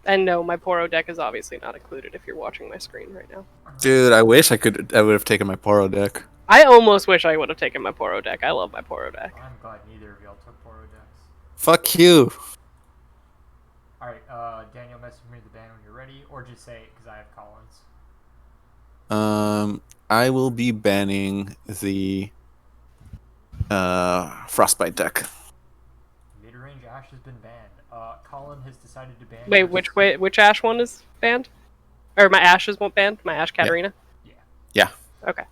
And no, my Poro deck is obviously not included if you're watching my screen right now. Dude, I wish I would have taken my Poro deck. I almost wish I would have taken my Poro deck. I love my Poro deck. I'm glad neither of y'all took Poro decks. Fuck you. Alright, Daniel, message me the ban when you're ready, or just say it because I have Collins. I will be banning the Frostbite deck. Mid-range Ash has been banned. Colin has decided to ban. Wait, which Ash one is banned? Or my Ash is banned? My Ash Katarina? Yeah. Yeah. Okay.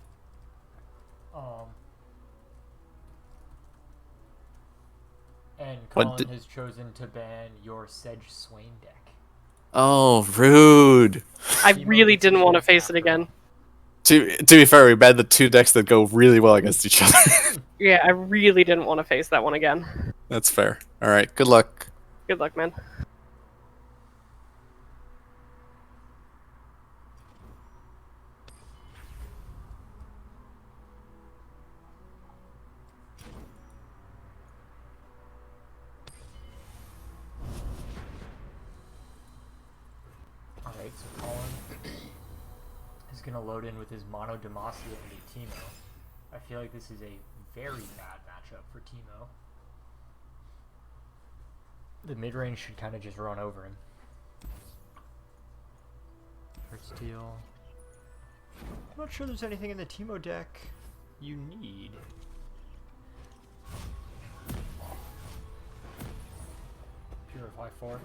And Colin has chosen to ban your Sedge Swain deck. Oh, rude. I really didn't want to face it again. To be fair, we banned the two decks that go really well against each other. Yeah, I really didn't want to face that one again. That's fair. Alright, good luck. Good luck, man. Alright, so Colin is going to load in with his Mono Demacia into Teemo. I feel like this is a very bad matchup for Teemo. The mid-range should kind of just run over him. First steal. I'm not sure there's anything in the Teemo deck you need. Purify 4.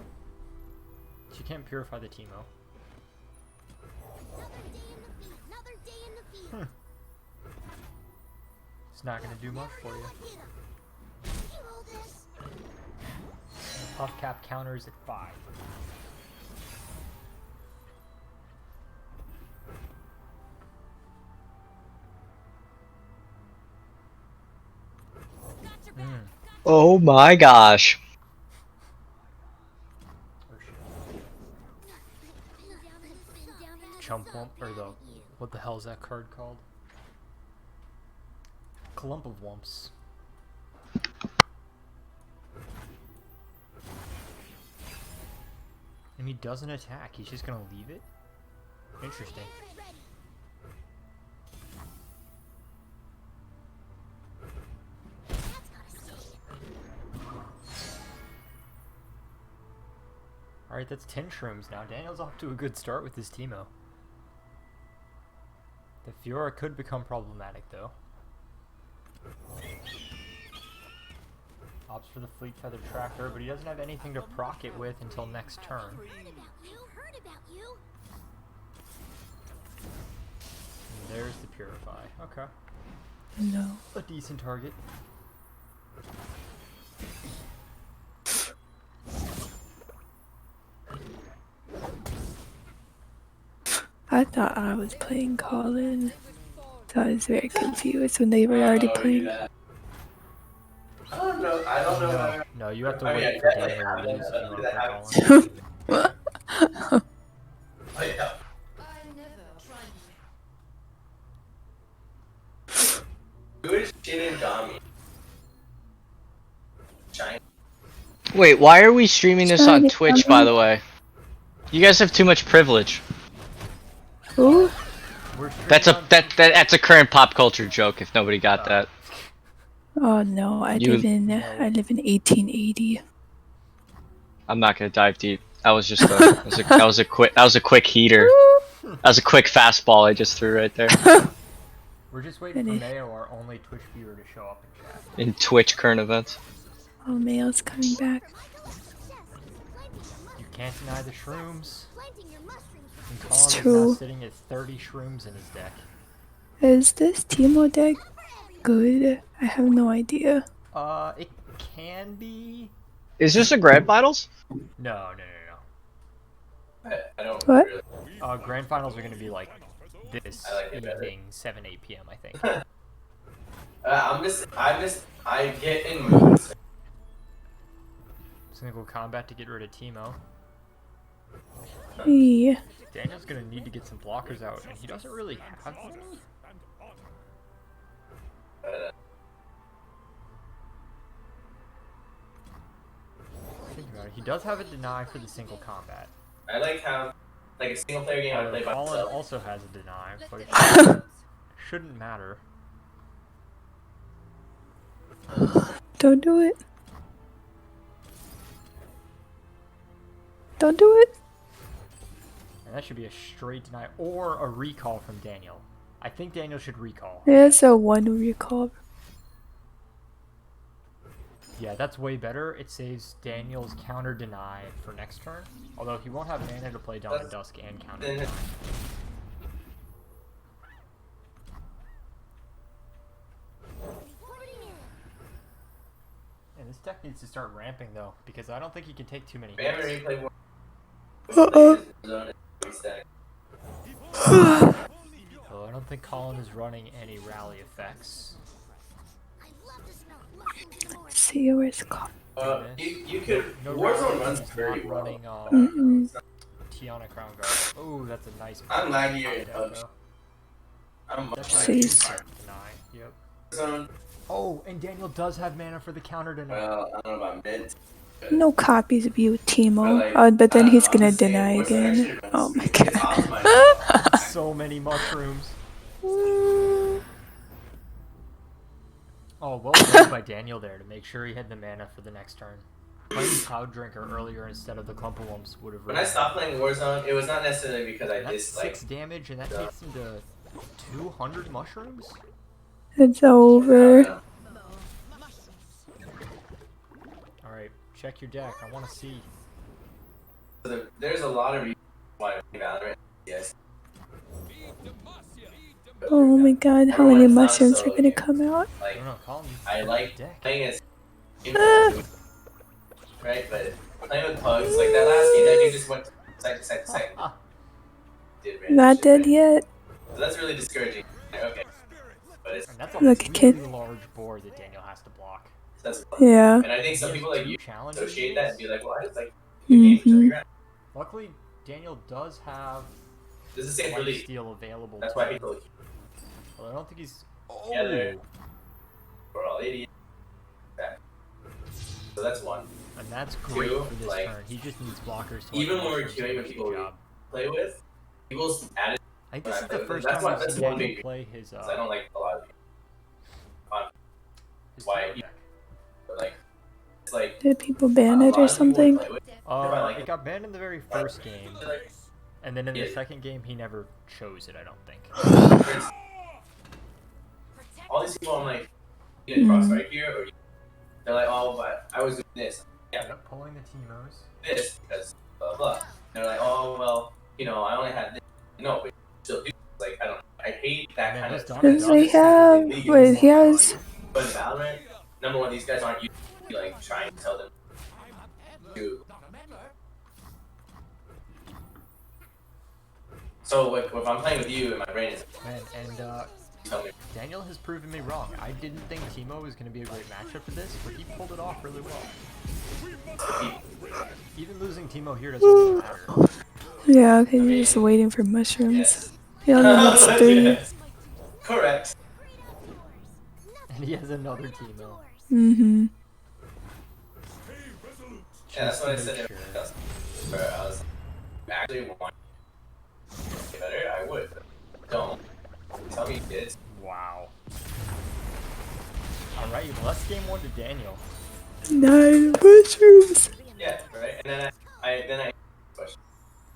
She can't purify the Teemo. It's not gonna do much for you. Puff cap counters at 5. Oh my gosh. Chump Wump, or what the hell is that card called? Clump of Wumps. And he doesn't attack, he's just gonna leave it? Interesting. Alright, that's 10 shrooms now. Daniel's off to a good start with his Teemo. The Fiora could become problematic though. Opts for the Fleet Feather Tracker, but he doesn't have anything to proc it with until next turn. And there's the Purify. Okay. No. A decent target. I thought I was playing Colin, so I was very confused when they were already playing. I don't know. No, you have to wait for Daniel to lose if you want to play Colin. Oh, yeah. Who is Shinigami? China. Wait, why are we streaming this on Twitch, by the way? You guys have too much privilege. Who? That's a current pop culture joke. If nobody got that. Oh no, I live in 1880. I'm not gonna dive deep. That was just that was a quick heater. That was a quick fastball I just threw right there. We're just waiting for Mayo, our only Twitch viewer, to show up in chat. In Twitch current events. Oh, Mayo's coming back. You can't deny the shrooms. And Colin It's is true. now sitting at 30 shrooms in his deck. Is this Teemo deck good? I have no idea. It can be. Is this a grand finals? No. I don't What? really. Grand finals are gonna be like this evening, 7-8 p.m. I think. I get in moods. Single combat to get rid of Teemo. Yeah. Daniel's gonna need to get some blockers out, and he doesn't really have any. Think about it. He does have a deny for the single combat. I like how, like a single player game I play by Colin myself. also has a deny, but it shouldn't matter. Don't do it. Don't do it. And that should be a straight deny or a recall from Daniel. I think Daniel should recall. There's a one recall. Yeah, that's way better. It saves Daniel's counter deny for next turn. Although he won't have mana to play Dawn and Dusk and counter deny. And this deck needs to start ramping though, because I don't think he can take too many Bam hits. replay war. So I don't think Colin is running any rally effects. Let's see where's called. You could. No Warzone rally, runs he's very not well. running Tiana Crown Guard. Oh, that's a nice. I'm laggy deck, at PUBG. though. I'm That's much a Jeez. nice deny. Yep. Warzone. Oh, and Daniel does have mana for the counter deny. Well, I don't know about mid. No copies of you, Timo. Like, But then he's I'm gonna just saying, deny Warzone again. actually runs Oh my really- it's god. optimized. So many mushrooms. Oh, well played by Daniel there to make sure he had the mana for the next turn. Playing Cloud Drinker earlier instead of the Clumpawumps would have. When I stopped playing Warzone, it was not necessarily because I That's just like. 6 damage, and that takes him to 200 mushrooms. It's over. All right, check your deck. I want to see. There's a lot of reasons why I play Valorant. Yes. Oh my god, how many mushrooms are gonna come out? I Like don't know, Colin. you I check like your deck. playing as right, but playing with pugs like that last game, that game just went side to side to side. Did random Not shit, dead right? yet. So that's really discouraging. Like, okay, but it's And that's a Look, really kid. large board that Daniel has to block. that's Yeah. and I think He some has people like 2 you challenges. associate that and be like, well, I just like good game, show Mhm. me around. Luckily, Daniel does have This is the same for life League. steal available. That's to why him. people Well, I don't think he's. Oh. Yeah, they're- we're all idiots. Okay. So that's one. And that's great Two, for this like, turn. He just needs blockers to even let when we're mushrooms queuing do with his people we job. play with, people's attitude. I think this is Right, the but first that's time why- we've that's seen one Daniel big- play his I don't like a lot of people. his why hero you- deck. But like, it's like Did people ban it or something? It got banned in the very first game, and then in the Yeah. second game he never chose it. I don't think. All these people, I'm like, you get crossfire here, or they're like, oh, but I was doing this. Yeah, Yep, pulling the Teemos. this because blah blah. And they're like, oh well, you know, I only had this. No, but you still do. Like, I don't. I hate that Man, kind this of. Dawn Does Dawn he is have? League Wait, is he more has. fun. But in Valorant, number one, these guys aren't usually like trying to tell them to. So like, if I'm playing with you and my brain is Man, and telling me, Daniel has proven me wrong. I didn't think Teemo was going to be a great matchup for this, but he pulled it off really well. Even losing Teemo here doesn't really matter. Yeah, okay, you're just waiting for mushrooms. yes, He only needs 3. yes. Correct. And he has another Teemo. Mm-hmm. Yeah, that's what I Just to said. make Where I was actually want to get better, I would. But don't tell me kids. Wow. Alright, well, that's game 1 to Daniel. 9 mushrooms. Yeah, right. And then I question.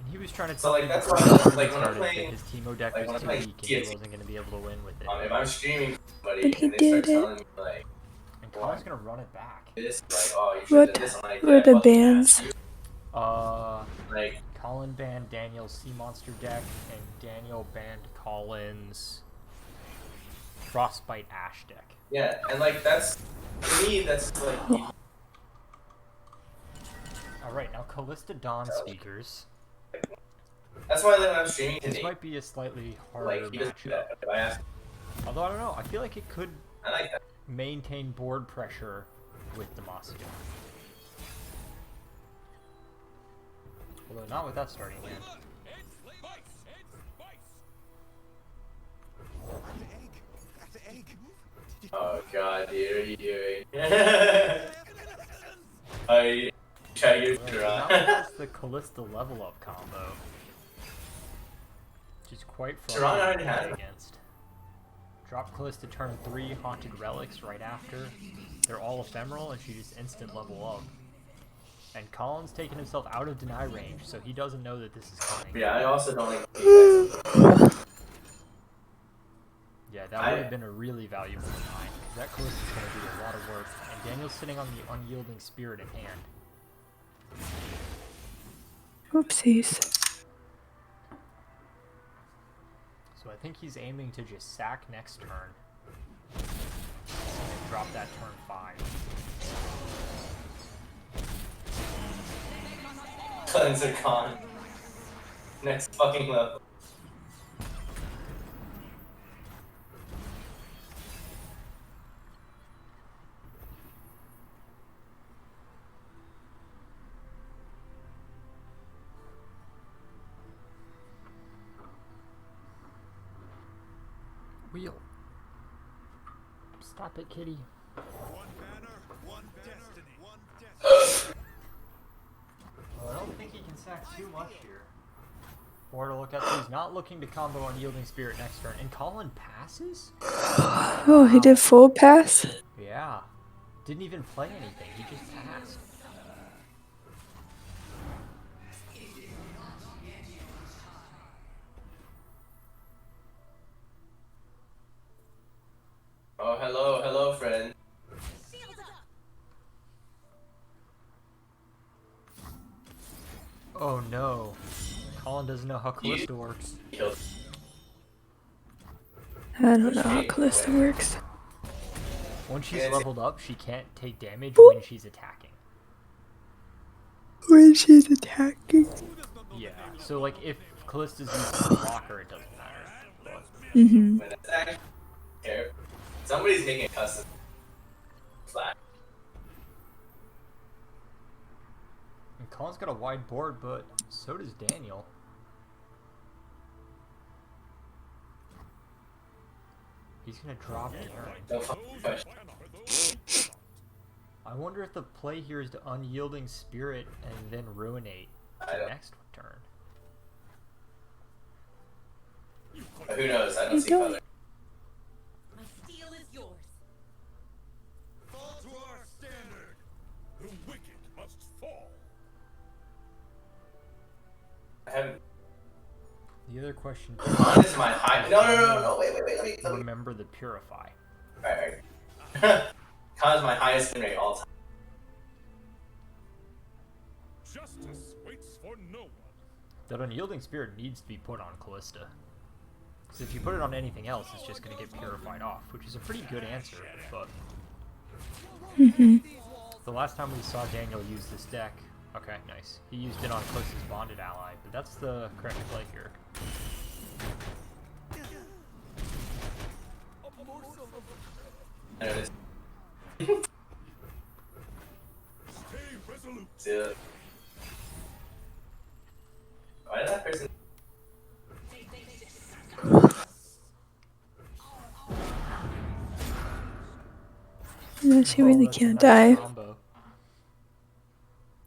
And he was trying to So, tell like, me that's before why, the tournament like, when I'm started playing- that his Teemo deck like, when was I'm too playing weak and he TFT, wasn't going to be able to win with it. If I'm streaming to somebody But he and they start did it. telling me like And Colin's going to run it back. this, like oh you should What have this, I'm like were yeah, the fucking bans? asked you. Like Colin banned Daniel's Sea Monster deck, and Daniel banned Colin's Frostbite Ash deck. yeah, and like that's to me that's like Alright, now Callista Dawn speakers. that's why like, when I'm streaming to This Nate, might be a slightly harder like he doesn't do matchup. that. If I ask, Although I don't know, I feel like it could I like that. maintain board pressure with Demacia. Although not with that starting hand. Oh god, dude, what are you doing? Are you trying use Now he Duran. has the Callista level up combo. Which is quite Duran already frustrating to has play it. against. Drop Callista turn 3, Haunted Relics right after. They're all ephemeral and she just instant level up. And Colin's taken himself out of deny range, so he doesn't know that this is coming. Yeah, I also don't like the Yeah, that would have been a really valuable deny. That Callista's going to do a lot of work, and Daniel's sitting on the Unyielding Spirit in hand. Oopsies. So I think he's aiming to just sack next turn. And drop that turn 5. Cleanser con. Next fucking level. Wheel. Stop it, kitty. Well, I don't think he can sack too much here. Or to look at, he's not looking to combo Unyielding Spirit next turn. And Colin passes? Oh, he did full pass? Yeah. Didn't even play anything, he just passed. Oh, hello, friend. Oh no. Colin doesn't know how Callista works. Killed. I don't know how Callista works. Once she's Yeah, leveled up, she can't take damage Boop. when she's attacking. When she's attacking. Yeah, so like if Callista's using a blocker, it doesn't matter. But Mm-hmm. When it's actually here, somebody's making a custom flag. and Colin's got a wide board, but so does Daniel. He's gonna drop Aaron. No fucking question. I wonder if the play here is to Unyielding Spirit and then Ruinate I the don't. next turn. But who knows? I don't You see don't- color. My steel is yours. Fall to our standard. The wicked must fall. I haven't. The other question This is my high. No. Wait. Let me. remember the Purify. Alright. Con is my highest win rate all time. Justice waits for no one. That Unyielding Spirit needs to be put on Callista. Because if you put it on anything else, it's just going to get purified off, which is a pretty good answer, but... Mm-hmm. The last time we saw Daniel use this deck... Okay, nice. He used it on Callista's Bonded Ally, but that's the correct play here. I know this. Stay resolute. Dude. Why did that person? No, she really that's a can't nice die. combo.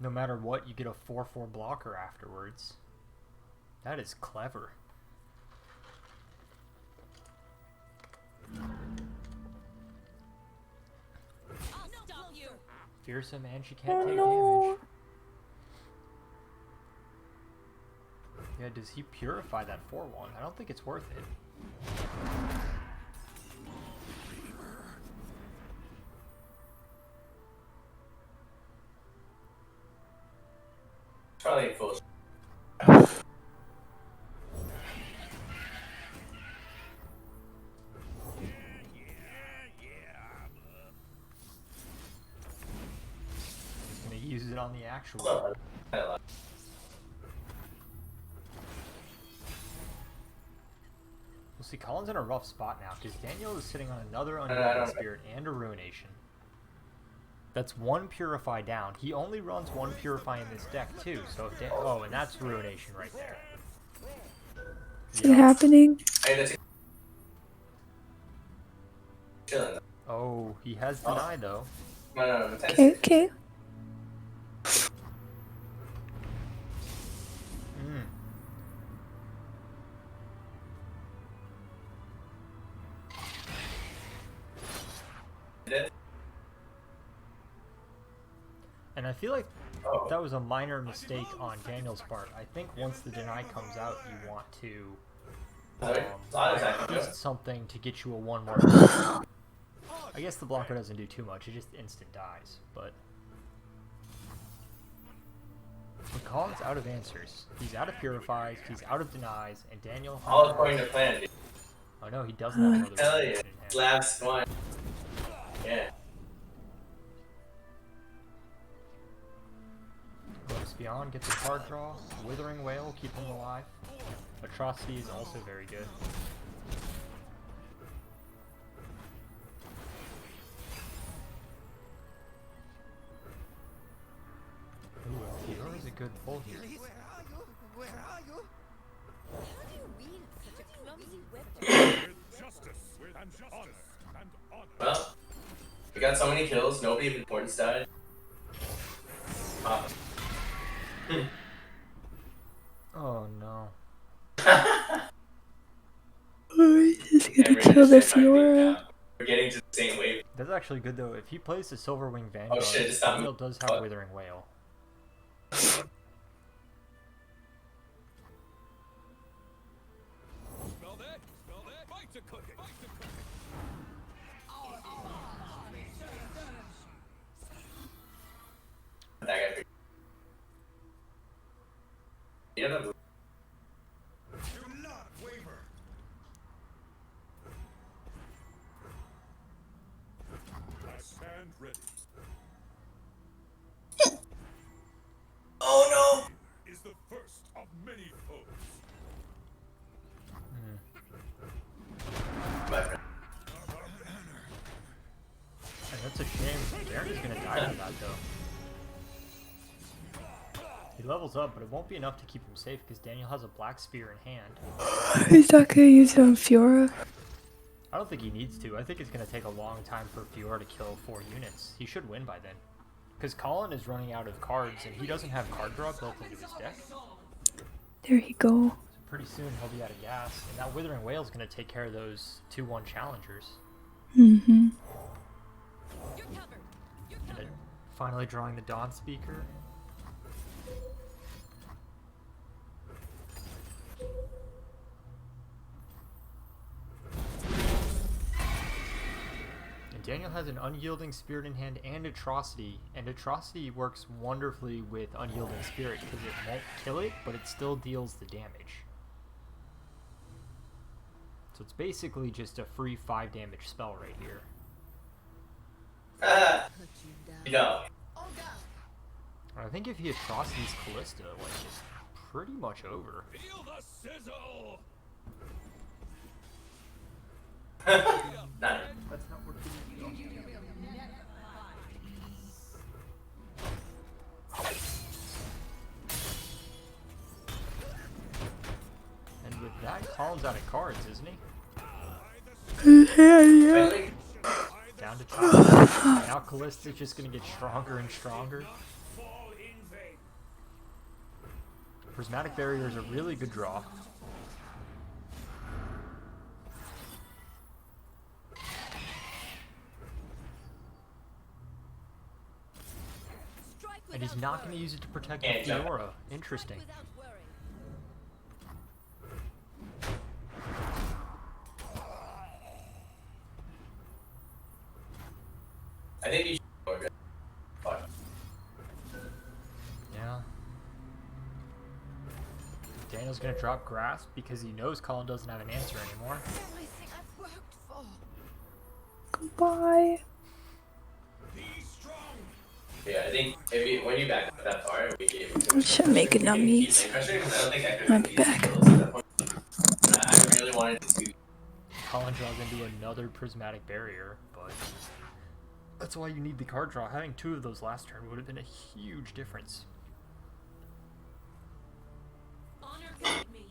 No matter what, you get a 4/4 blocker afterwards. That is clever. Fearsome and she can't take damage. Yeah, does he purify that 4-1? I don't think it's worth it. Probably full. He's gonna use it on the actual. Oh, I love. We'll see, Colin's in a rough spot now, because Daniel is sitting on another I Unyielding don't- Spirit and a Ruination. That's one Purify down. He only runs one Purify in this deck, too, so if oh, and that's Ruination right there. Is it happening? Hey, that's chilling. Oh, he has deny, though. No. Okay, okay. And I feel like Oh. that was a minor mistake on Daniel's part. I think once the deny comes out, you want to at least something to get you a 1 more. I guess the blocker doesn't do too much, it just instant dies, but Colin's out of answers. He's out of purifies, he's out of denies, and Daniel... All according to plan, dude. Oh no, he doesn't have another Hell weapon yeah. in hand. Slabs one. Yeah. Goes beyond, gets a card draw. Withering Wail, keep him alive. Atrocity is also very good. Ooh, Fiora is a good pull here. How do you wield such a clumsy weapon? With justice and honor and honor. Well, we got so many kills, nobody of importance died. Oh no. He's And gonna we're kill the just sitting on Fiora. now. We're getting to the same wave. That's actually good though. If he plays the Silverwing Vanguard, Oh shit, it's not Daniel me. does have What? Withering Wail. Smell that? Smell that? Bite to cook it. Bite to cook it. That guy. Yeah, no. Do not waver. I stand ready. Oh Is the first of many foes. no! My friend. And that's a shame. Garen is gonna die from that though. He levels up, but it won't be enough to keep him safe because Daniel has a black spear in hand. He's not gonna use it on Fiora. I don't think he needs to. I think it's gonna take a long time for Fiora to kill 4 units. He should win by then. Because Colin is running out of cards and he doesn't have card draw built into his deck. There you go. So pretty soon he'll be out of gas. And that Withering Wail is gonna take care of those 2-1 challengers. Mm-hmm. You're covered. You're And covered. then finally drawing the Dawn Speaker. And Daniel has an Unyielding Spirit in hand and Atrocity, and Atrocity works wonderfully with Unyielding Spirit because it won't kill it, but it still deals the damage. So it's basically just a free 5 damage spell right here. You know. And I think if he Atrocities Callista, like, it's pretty much over. Feel the sizzle. Nice. That's not what he And with that, Colin's out of cards, isn't he? Finally, Down to top. Now Callista's just gonna get stronger and stronger. Fall in vain. Prismatic Barrier is a really good draw. Strike And he's without not going to worry. use it to protect the Can't jump. Fiora. Interesting. Strike without worry. I think you should go good. Fuck. Yeah. Daniel's going to drop Grasp because he knows Colin doesn't have an answer anymore. Everything I've worked for. Goodbye. Be strong. Yeah, I think if when you back up that far, we gave it I should make it on me. I don't think I could I'll have be back. at that point. I really wanted to. Colin draws into another Prismatic Barrier, but that's why you need the card draw. Having 2 of those last turn would have been a huge difference. Honor guide me.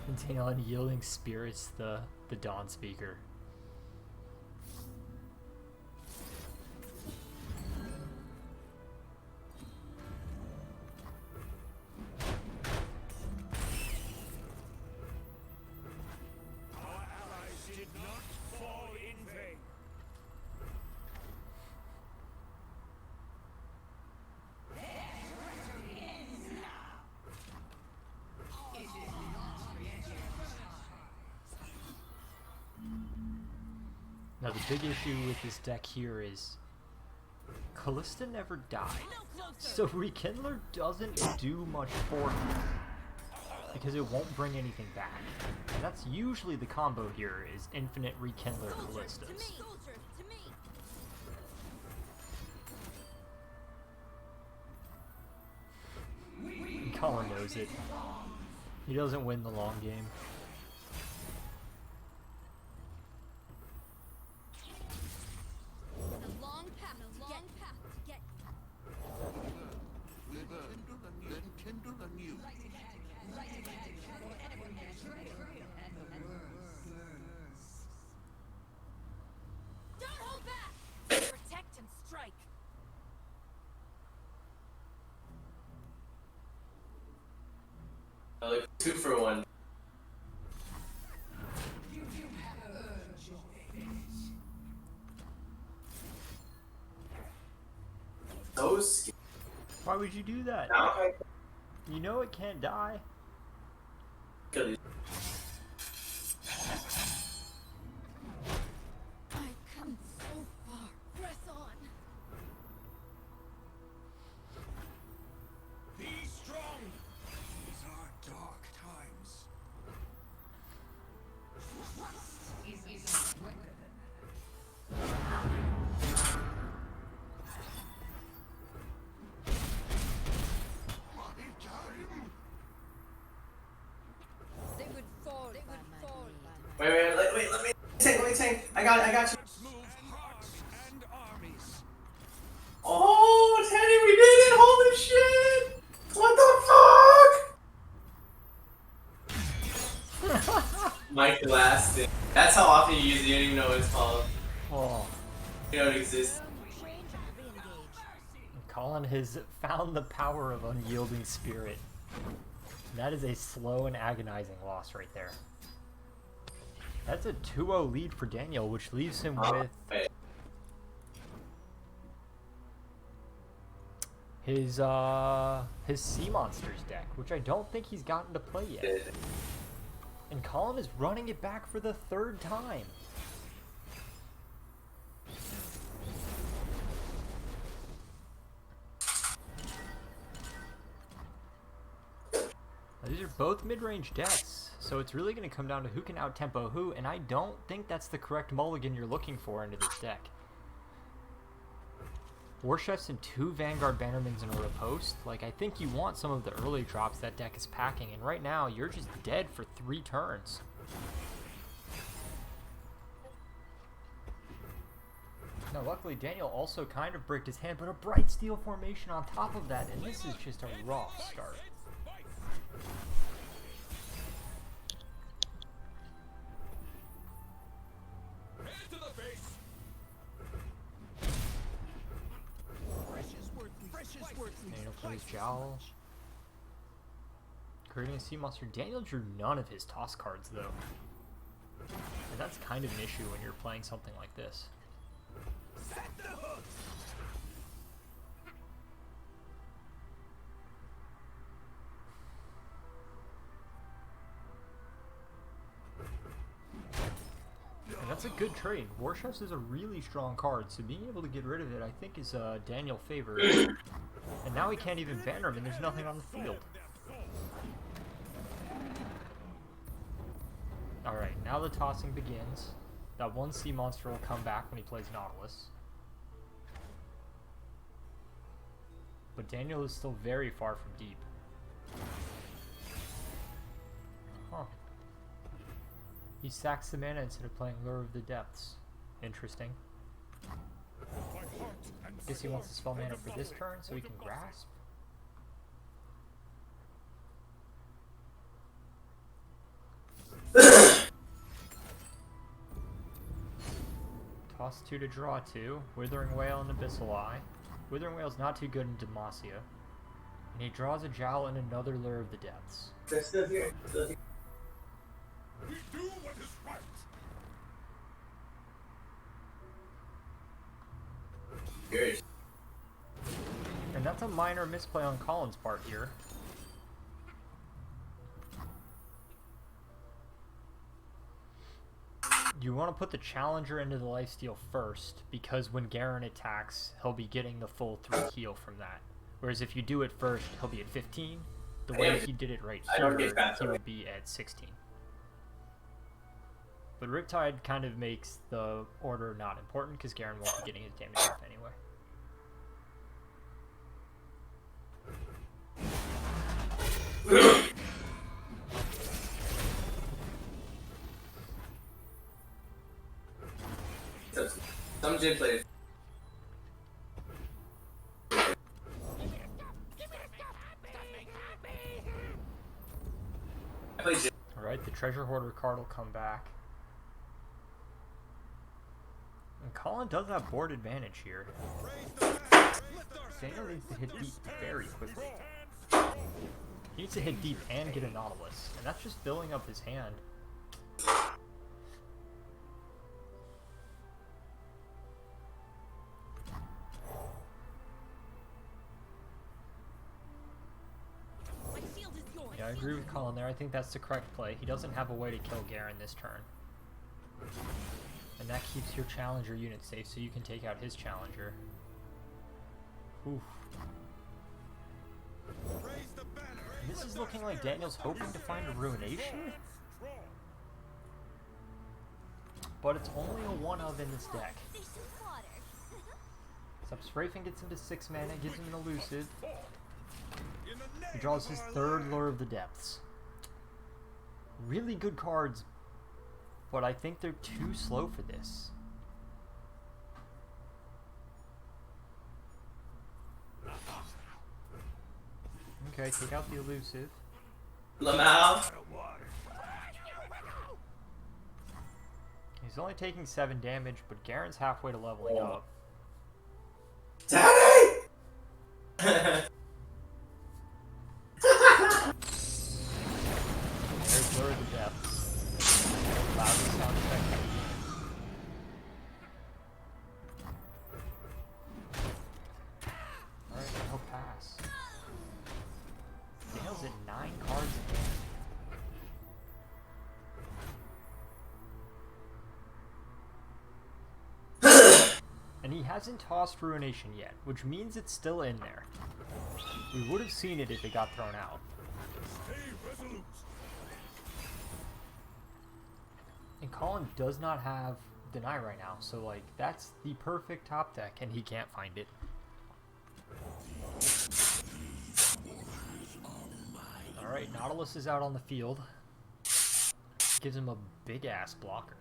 And Daniel Unyielding Spirits the Dawn Speaker. Our allies did not fall Now the big issue with this deck here is Callista never died, so Rekindler doesn't do much for him because it won't bring anything back. And that's usually the combo here, is infinite Rekindler Callistas. Soldier, to me. And Colin knows it. He doesn't win the long game. A long path to get. Then kindle anew. Don't hold back. Protect and strike. Like 2-for-1. So scary. Why would you do that? Now I You know it can't die. kill these. I've come so far. Press on. Be strong. These are dark times. My time. They would fall. They would fall. Wait, let me tank. I got you. Let's move hearts and armies. Oh, Teddy, we did it! Holy shit! What the fuck? Mike Lasting. That's how often you use it, you don't even know what it's called. Oh. You know it exists. Colin has found the power of Unyielding Spirit. That is a slow and agonizing loss right there. That's a 2-0 lead for Daniel, which leaves him with Wait. his Sea Monsters deck, which I don't think he's gotten to play yet. And Colin is running it back for the 3rd time. Now, these are both mid-range decks, so it's really going to come down to who can out-tempo who, and I don't think that's the correct mulligan you're looking for into this deck. War Chefs and 2 Vanguard Bannermans in a riposte. Like, I think you want some of the early drops that deck is packing, and right now, you're just dead for 3 turns. Now, luckily, Daniel also kind of bricked his hand, but a Bright Steel formation on top of that, and this is just a raw start. Head to the base. Daniel plays Jowl. Creating a Sea Monster. Daniel drew none of his toss cards, though. And that's kind of an issue when you're playing something like this. Set the hooks. And that's a good trade. War Chefs is a really strong card, so being able to get rid of it, I think, is Daniel favor. And now he can't even banner him, and there's nothing on the field. Alright, now the tossing begins. That one Sea Monster will come back when he plays Nautilus. But Daniel is still very far from deep. Huh. He sacks the mana instead of playing Lure of the Depths. Interesting. Guess he wants to spell mana for this turn so he can grasp. Toss 2 to draw 2. Withering Whale and Abyssal Eye. Withering Whale's not too good in Demacia. And he draws a Jowl and another Lure of the Depths. They're still here. We do what is right. Good. And that's a minor misplay on Colin's part here. You want to put the challenger into the lifesteal first, because when Garen attacks, he'll be getting the full 3 heal from that. Whereas if you do it first, he'll be at 15. The way he did it right here, he would be at 16. But Riptide kind of makes the order not important, because Garen won't be getting his damage off anyway. Some Jin players. I play Jin. Alright, the Treasure Hoarder card will come back. And Colin does have board advantage here. Daniel needs to hit deep very quickly. He needs to hit deep and get a Nautilus, and that's just filling up his hand. Yeah, I agree with Colin there. I think that's the correct play. He doesn't have a way to kill Garen this turn. And that keeps your challenger unit safe, so you can take out his challenger. Oof. And this is looking like Daniel's hoping to find a Ruination? But it's only a 1-of in this deck. So Strafing gets into 6 mana, gives him an elusive. He draws his 3rd Lure of the Depths. Really good cards, but I think they're too slow for this. Okay, take out the elusive. Lamau. He's only taking 7 damage, but Garen's halfway to leveling up. Daddy! There's Lure of the Depths. Loudest sound effect in the game. Alright, he'll pass. Daniel's at 9 cards in hand. And he hasn't tossed Ruination yet, which means it's still in there. We would have seen it if it got thrown out. And Colin does not have Deny right now, so like that's the perfect top deck, and he can't find it. Alright, Nautilus is out on the field. Gives him a big ass blocker.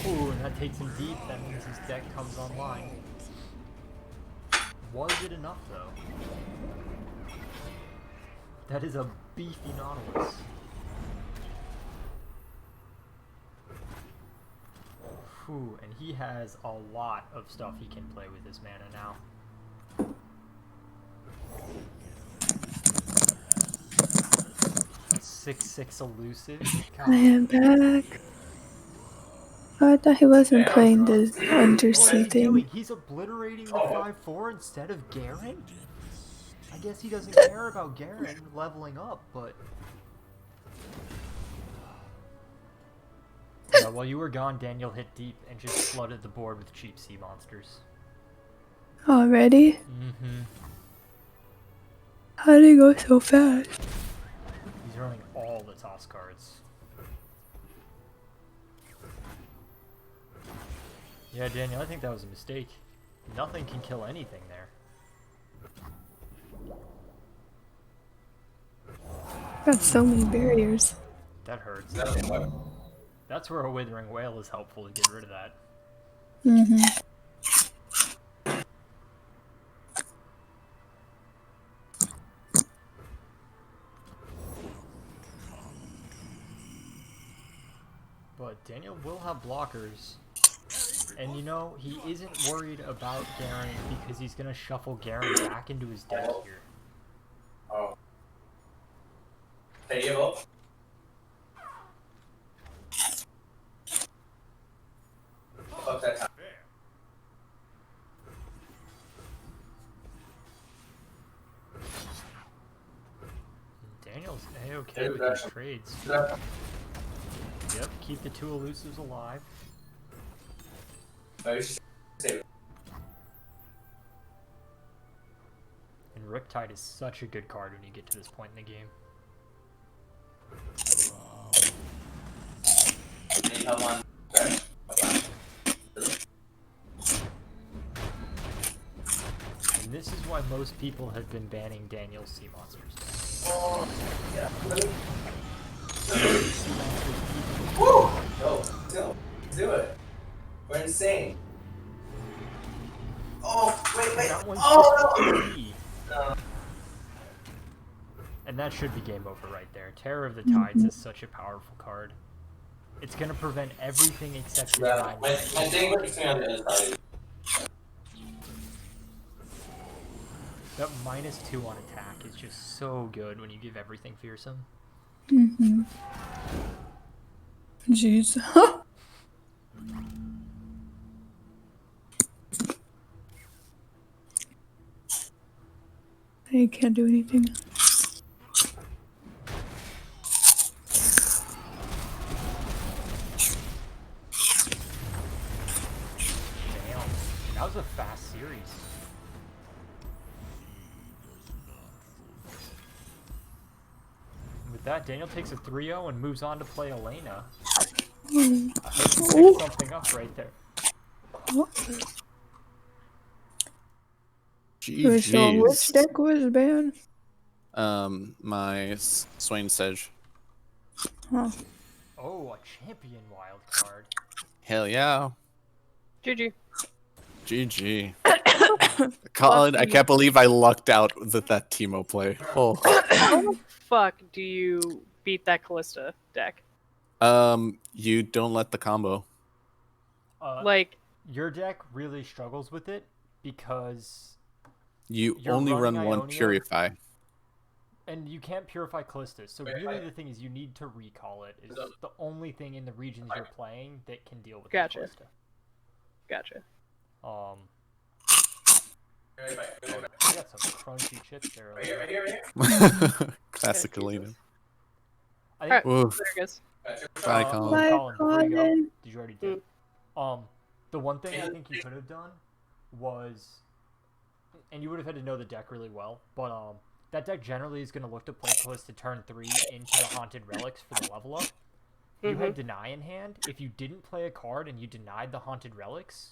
Ooh, and that takes him deep. That means his deck comes online. Was it enough though? That is a beefy Nautilus. Whew, and he has a lot of stuff he can play with his mana now. A 6/6 elusive. I am back. Oh, I thought he wasn't playing the undersea thing. He's obliterating the 5/4 instead of Garen? I guess he doesn't care about Garen leveling up, but... Yeah, while you were gone, Daniel hit deep and just flooded the board with cheap sea monsters. Already? Mm-hmm. How did he go so fast? He's running all the toss cards. Yeah, Daniel, I think that was a mistake. Nothing can kill anything there. Got so many barriers. That hurts. That's where a Withering Whale is helpful to get rid of that. Mm-hmm. But Daniel will have blockers. And you know, he isn't worried about Garen because he's going to shuffle Garen back into his deck here. Oh. Hey, you up? Daniel's A-okay with these trades. Yep, keep the 2 elusives alive. I was just saying, And Riptide is such a good card when you get to this point in the game. any help on And this is why most people have been banning Daniel's sea monsters. yeah. Sea monsters Woo! Go. Do it. We're insane. Oh, wait. That one's Oh, just no. free. No. And that should be game over right there. Terror of the Tides is such a powerful card. It's gonna prevent everything except your Yeah, my thing was me on the other side. That -2 on attack is just so good when you give everything fearsome. Mm-hmm. Jeez. I can't do anything. Damn, that was a fast series. With that, Daniel takes a 3-0 and moves on to play Elena. I hope you picked something up right there. So which GG's. deck was banned? My Swain Sedge. Huh. Oh, a champion wild card. Hell yeah. GG. GG. Colin, I can't believe I lucked out with that Teemo play. Oh. How the fuck do you beat that Callista deck? You don't let the combo. Like, Your deck really struggles with it because You You're only run running one Ionia? Purify. and you can't purify Callista. So really the thing is you need to recall it. Is the only thing in the regions you're playing that can deal with Gotcha. Callista. gotcha. I got some crunchy chips there. Right here. Classic Elena. I Alright, think, Oof. there it goes. Bye, oh, Colin. Bye, Colin, before you go, Colin. did you already do? The one thing I think you could have done was, and you would have had to know the deck really well, but that deck generally is going to look to play Callista turn 3 into the Haunted Relics for the level up. You had Deny in hand. If you didn't play a card and you denied the Haunted Relics,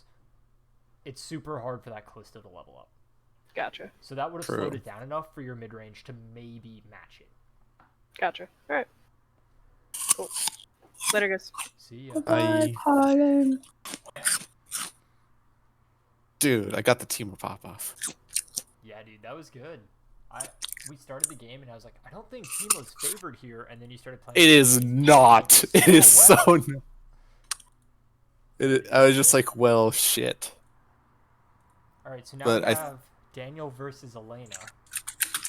it's super hard for that Callista to level up. Gotcha. So that would have True. slowed it down enough for your mid-range to maybe match it. Gotcha. Alright. Cool. Later, guys. See ya. Bye, Colin. Dude, I got the Teemo pop off. Yeah, dude, that was good. We started the game and I was like, I don't think Teemo's favored here, and then you started playing. It is not. It is so. well. I was just like, well, shit. All right, so now But we I- have Daniel versus Elena.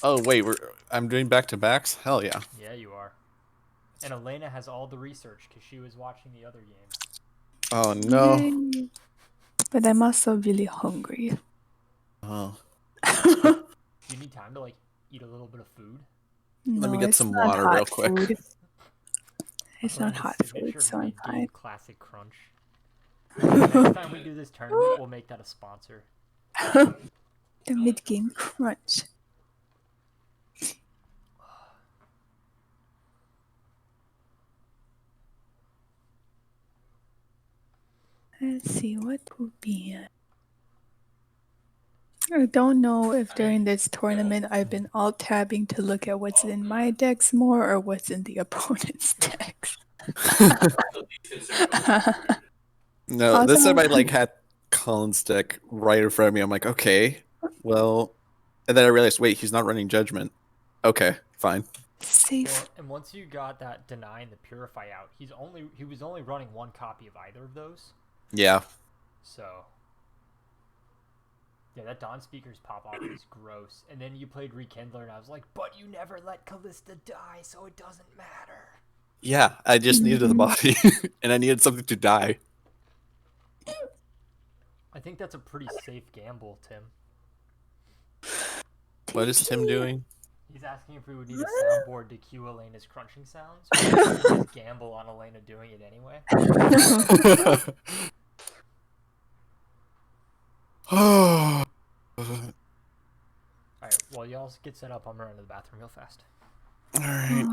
Oh wait, I'm doing back to backs. Hell yeah. Yeah, you are. And Elena has all the research because she was watching the other games. Oh no. Yay. But I'm also really hungry. Oh. Do you need time to like eat a little bit of food? Let me No, get it's some not water hot real quick. food. It's not Elena's hot signature food, so I'm mid-game fine. Classic crunch. Next time we do this tournament, we'll make that a sponsor. The mid-game crunch. Let's see what will be. I don't know if during this tournament I've been alt-tabbing to look at what's in my decks more or what's in the opponent's decks. No, this Also- time I like had Colin's deck right in front of me. I'm like, okay, well, and then I realized, wait, he's not running Judgment. Okay, fine. Safe. Well, and once you got that Deny and the Purify out, he was only running one copy of either of those. Yeah. So yeah, that Dawn Speaker's pop off is gross. And then you played Rekindler, and I was like, but you never let Callista die, so it doesn't matter. Yeah, I just needed the body, and I needed something to die. I think that's a pretty safe gamble, Tim. What is Tim doing? He's asking if we would need a soundboard to cue Elena's crunching sounds. Or we should just gamble on Elena doing it anyway. Oh. Alright, while y'all get set up, I'm gonna run to the bathroom real fast. All right.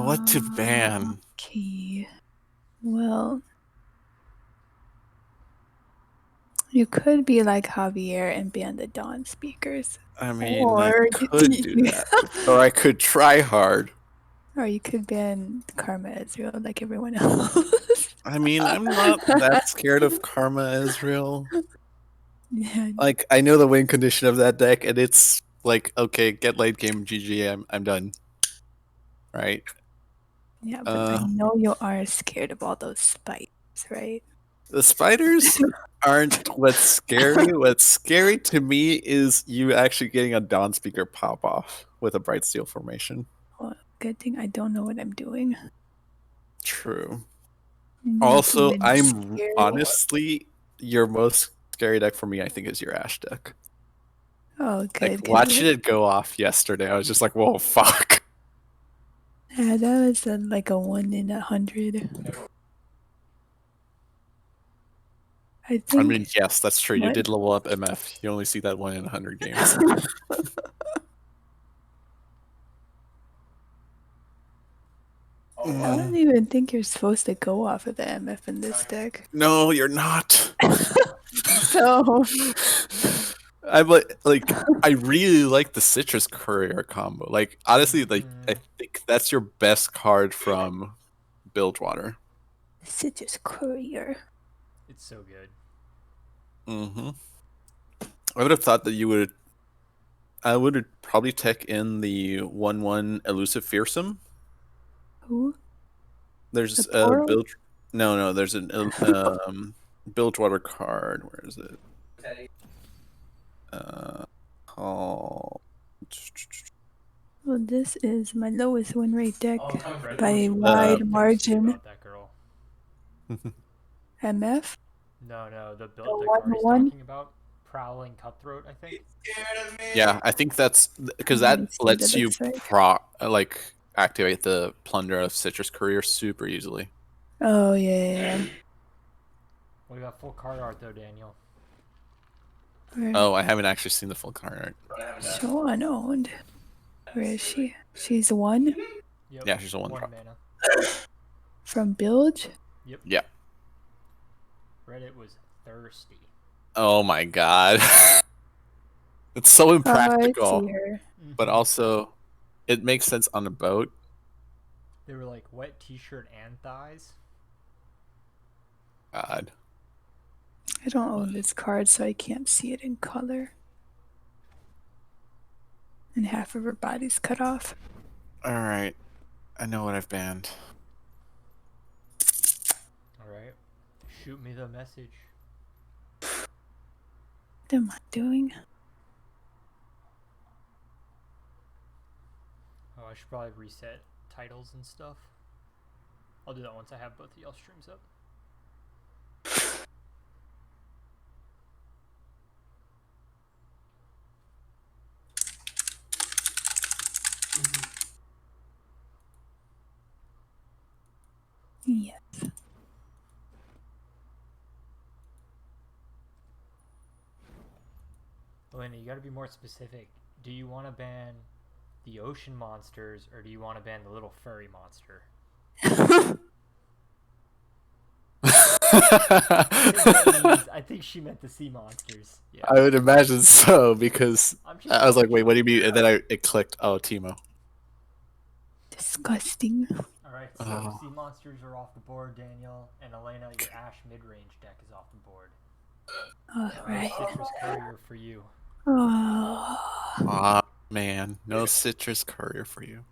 What to ban? Okay. Well, you could be like Javier and ban the Dawn speakers. I mean, I Or could do that, or I could try hard. Or you could ban Karma Ezreal like everyone else. I mean, I'm not that scared of Karma Ezreal. Yeah, Like, I know the win condition of that deck, and it's like, okay, get late game, GG, I'm done. Right? yeah, but I know you are scared of all those spikes, right? The spiders aren't what's scary. What's scary to me is you actually getting a Dawn Speaker pop off with a Bright Steel formation. Well, good thing I don't know what I'm doing. True. I'm Also, even I'm scared. honestly your most scary deck for me. I think is your Ash deck. Oh, good. Like 'cause watching it go off yesterday, I was just like, "Whoa, fuck!" Yeah, that was like a 1 in 100. I think. I mean, yes, that's true. You What? did level up MF. You only see that 1 in 100 games. I don't even think you're supposed to go off of the MF in this deck. No, you're not. So, I'm like I really like the Citrus Courier combo. Like honestly, like I think that's your best card from Bilgewater. Citrus Courier. It's so good. Mm-hmm. I would have thought that you would. I would probably tech in the 1/1 Elusive Fearsome. Who? There's The a Poro? build. No. There's an Bilgewater card. Where is it? Called. Well, this is my lowest win rate deck Fred by a was wide thirsty margin. about that girl. MF? No, the The build that Gary's 1/1? talking about. Prowling Cutthroat, I think. Yeah, I think that's because Let me that see what lets it you looks like. activate the Plunder of Citrus Courier super easily. Oh, yeah. We got full card art though, Daniel. Where? Oh, I haven't actually seen the full card art. Show unowned. Where is she? She's 1 Yep. Yeah, she's a 1 1 drop. mana. from Bilge. Yep. Yeah. Reddit was thirsty. Oh my god. It's so Oh, I impractical, see her. but also it makes sense on a boat. They were like wet t-shirt and thighs. God. I don't own this card, so I can't see it in color. And half of her body's cut off. Alright. I know what I've banned. Alright. Shoot me the message. What am I doing? Oh, I should probably reset titles and stuff. I'll do that once I have both of y'all streams up. Yes. Elena, you gotta be more specific. Do you want to ban the ocean monsters, or do you want to ban the little furry monster? I think she meant the sea monsters. Yeah. I would imagine so, because I was like, wait, what do you mean? And then it clicked. Oh, Teemo. Disgusting. Alright, so sea monsters are off the board, Daniel, and Elena, your Ash mid-range deck is off the board. Alright. Citrus Courier for you. Oh. Ah, man. No Citrus Courier for you.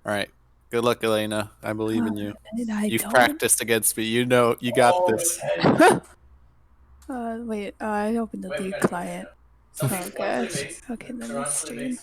Alright. Good luck, Elena. I believe in you. You've practiced against me. You know, you got this. Wait. I opened the lead client. Oh, gosh. Okay, let me stream.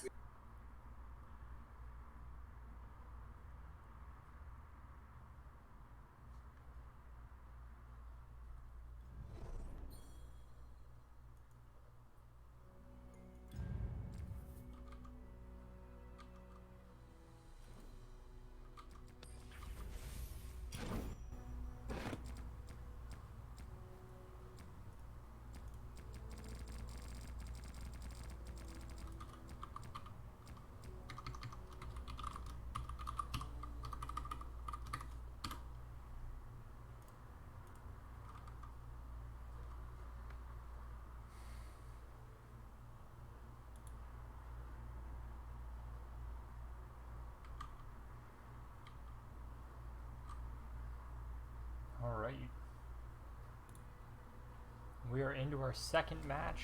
we are into our second match.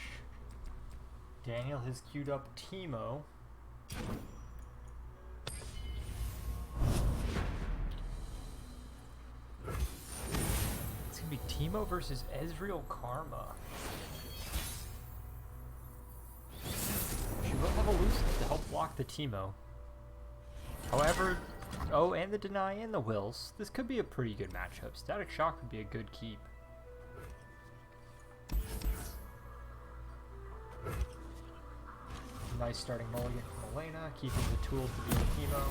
Daniel has queued up Teemo. It's gonna be Teemo versus Ezreal Karma. She will have a Lucid to help block the Teemo. However, oh, and the Deny and the Wills. This could be a pretty good matchup. Static Shock would be a good keep. Nice starting mulligan from Elena, keeping the tools to be a Teemo.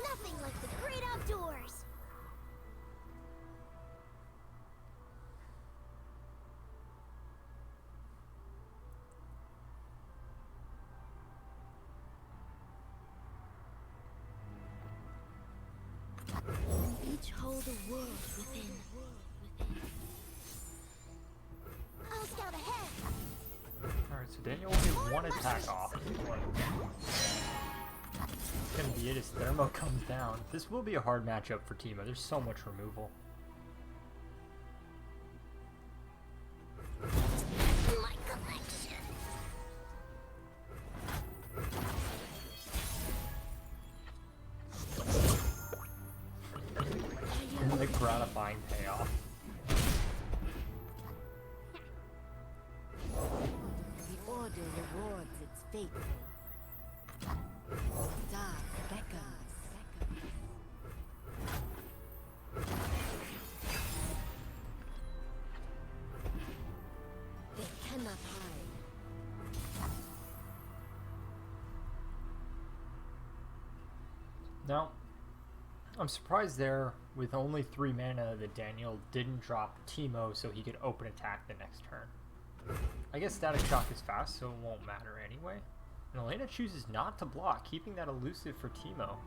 Nothing like the great outdoors. Each hold a world within. I'll scout ahead. Alright, so Daniel will get one attack off. It's gonna be it as Thermo comes down. This will be a hard matchup for Teemo. There's so much removal. My collection. And the gratifying payoff. The order rewards its faithful. Dark beckons. They cannot hide. Now, I'm surprised there, with only 3 mana, that Daniel didn't drop Teemo so he could open attack the next turn. I guess Static Shock is fast, so it won't matter anyway. And Elena chooses not to block, keeping that elusive for Teemo.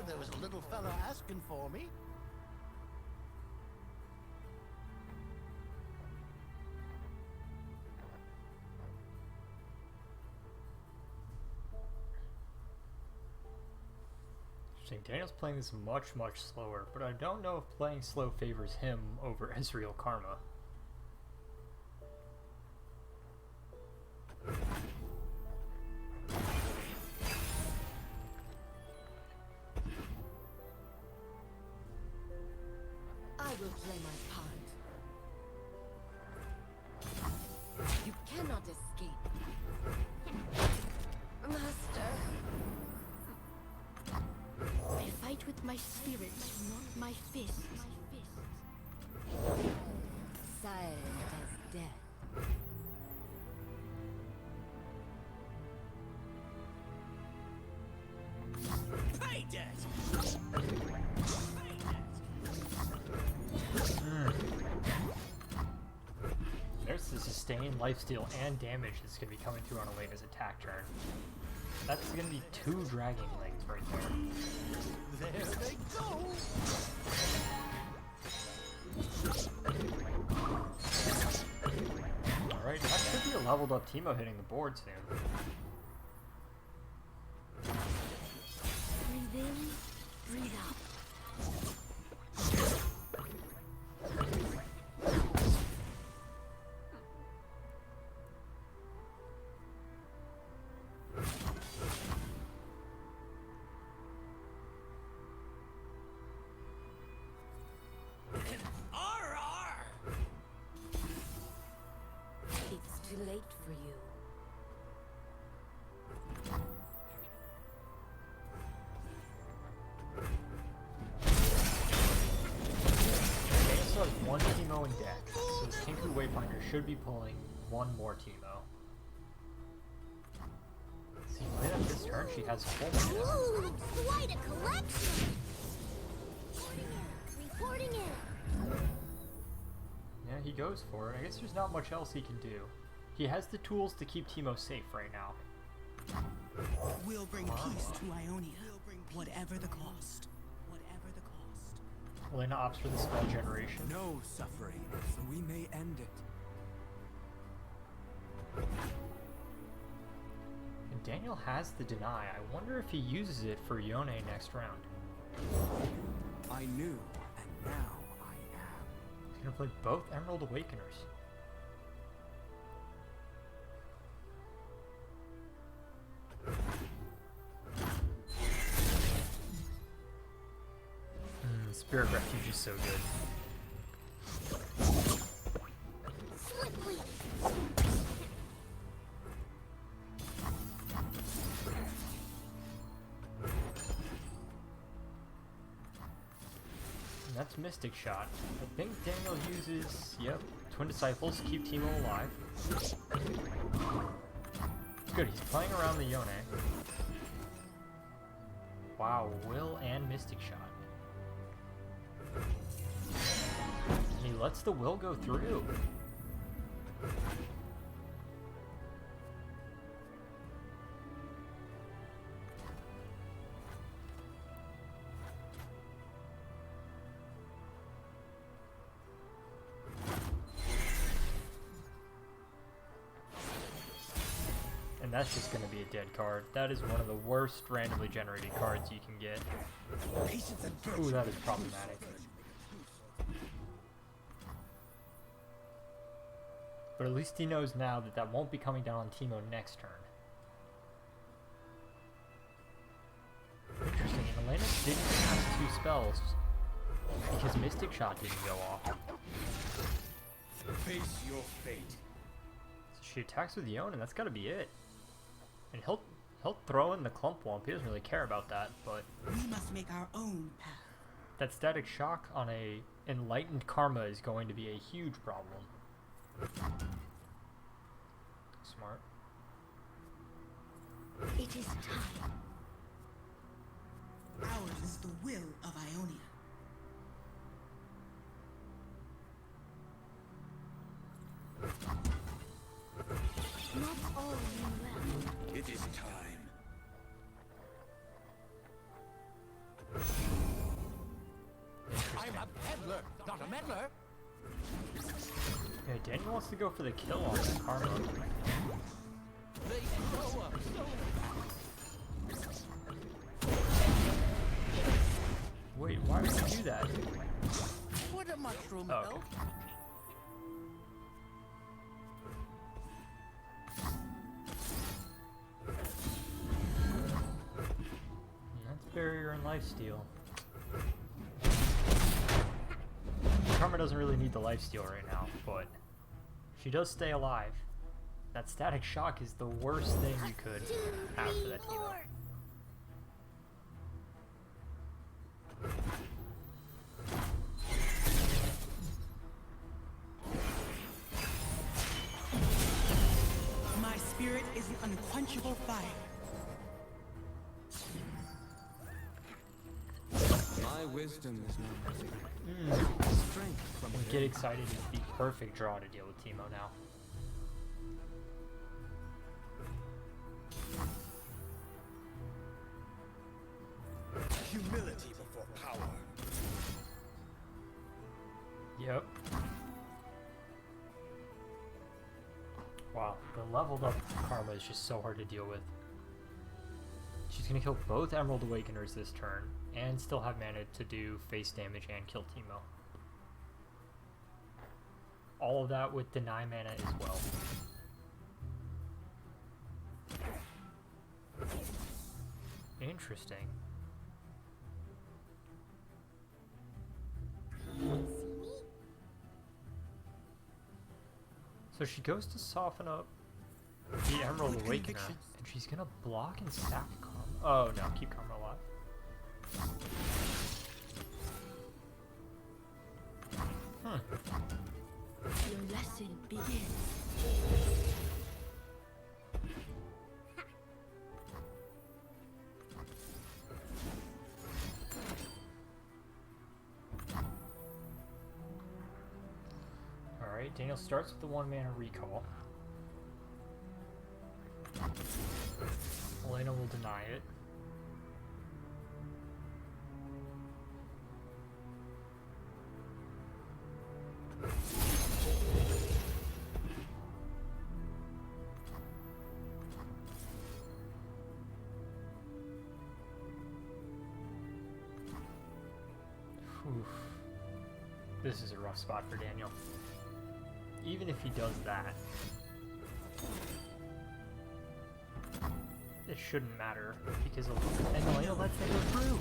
There was a little fella asking for me. Interesting. Daniel's playing this much slower, but I don't know if playing slow favors him over Ezreal Karma. I will play my part. You cannot escape. Master. I fight with my spirit, not my fist. Silent as death. Pay debt! There's the sustain, lifesteal, and damage that's going to be coming through on Elena's attack turn. That's going to be 2 dragging legs right there. There they go! Alright, that should be a leveled up Teemo hitting the board soon. Breathe in, breathe out. RR! for you. Daniel still has one Teemo in deck, so his Kinku Wayfinder should be pulling one more Teemo. See, right at this turn, she has full mana. Ooh, quite a collection! Reporting in. Yeah, he goes for it. I guess there's not much else he can do. He has the tools to keep Teemo safe right now. We'll bring peace to Ionia, whatever the cost. Whatever the cost. Elena opts for the spell generation. No suffering, so we may end it. And Daniel has the deny. I wonder if he uses it for Yone next round. I knew, and now I am. He's gonna play both Emerald Awakeners. Spirit Refuge is so good. Swiftly. And that's Mystic Shot. I think Daniel uses, yep, Twin Disciples to keep Teemo alive. Good, he's playing around the Yone. Wow, Will and Mystic Shot. And he lets the Will go through. And that's just going to be a dead card. That is one of the worst randomly generated cards you can get. Ooh, that is problematic. But at least he knows now that that won't be coming down on Teemo next turn. Interesting, and Elena didn't cast 2 spells because Mystic Shot didn't go off. Face your fate. So she attacks with Yone, and that's got to be it. And he'll throw in the Clump Wump. He doesn't really care about that, but We must make our own path. that Static Shock on a Enlightened Karma is going to be a huge problem. Smart. It is time. Ours is the will of Ionia. Not all you left. It is time. I'm a peddler, not a meddler. Yeah, Daniel wants to go for the kill on this Karma. They grow up so Wait, why would you do that? Would a mushroom Oh, help? okay. That's barrier and lifesteal. Karma doesn't really need the lifesteal right now, but she does stay alive. That Static Shock is the worst thing you could have for that Teemo. My spirit is an unquenchable fire. My wisdom is no strength from Get Excited is the perfect draw to deal with Teemo now. Humility before power. Yep. Wow, the leveled up Karma is just so hard to deal with. She's gonna kill both Emerald Awakeners this turn, and still have mana to do face damage and kill Teemo. All of that with deny mana as well. Interesting. So she goes to soften up The Emerald Awakener, and she's gonna block and stack Karma. Oh no, keep Karma alive. Your lesson begins. Alright, Daniel starts with the 1-mana recall. Elena will deny it. Oof. This is a rough spot for Daniel. Even if he does that, it shouldn't matter because Elena lets it go through.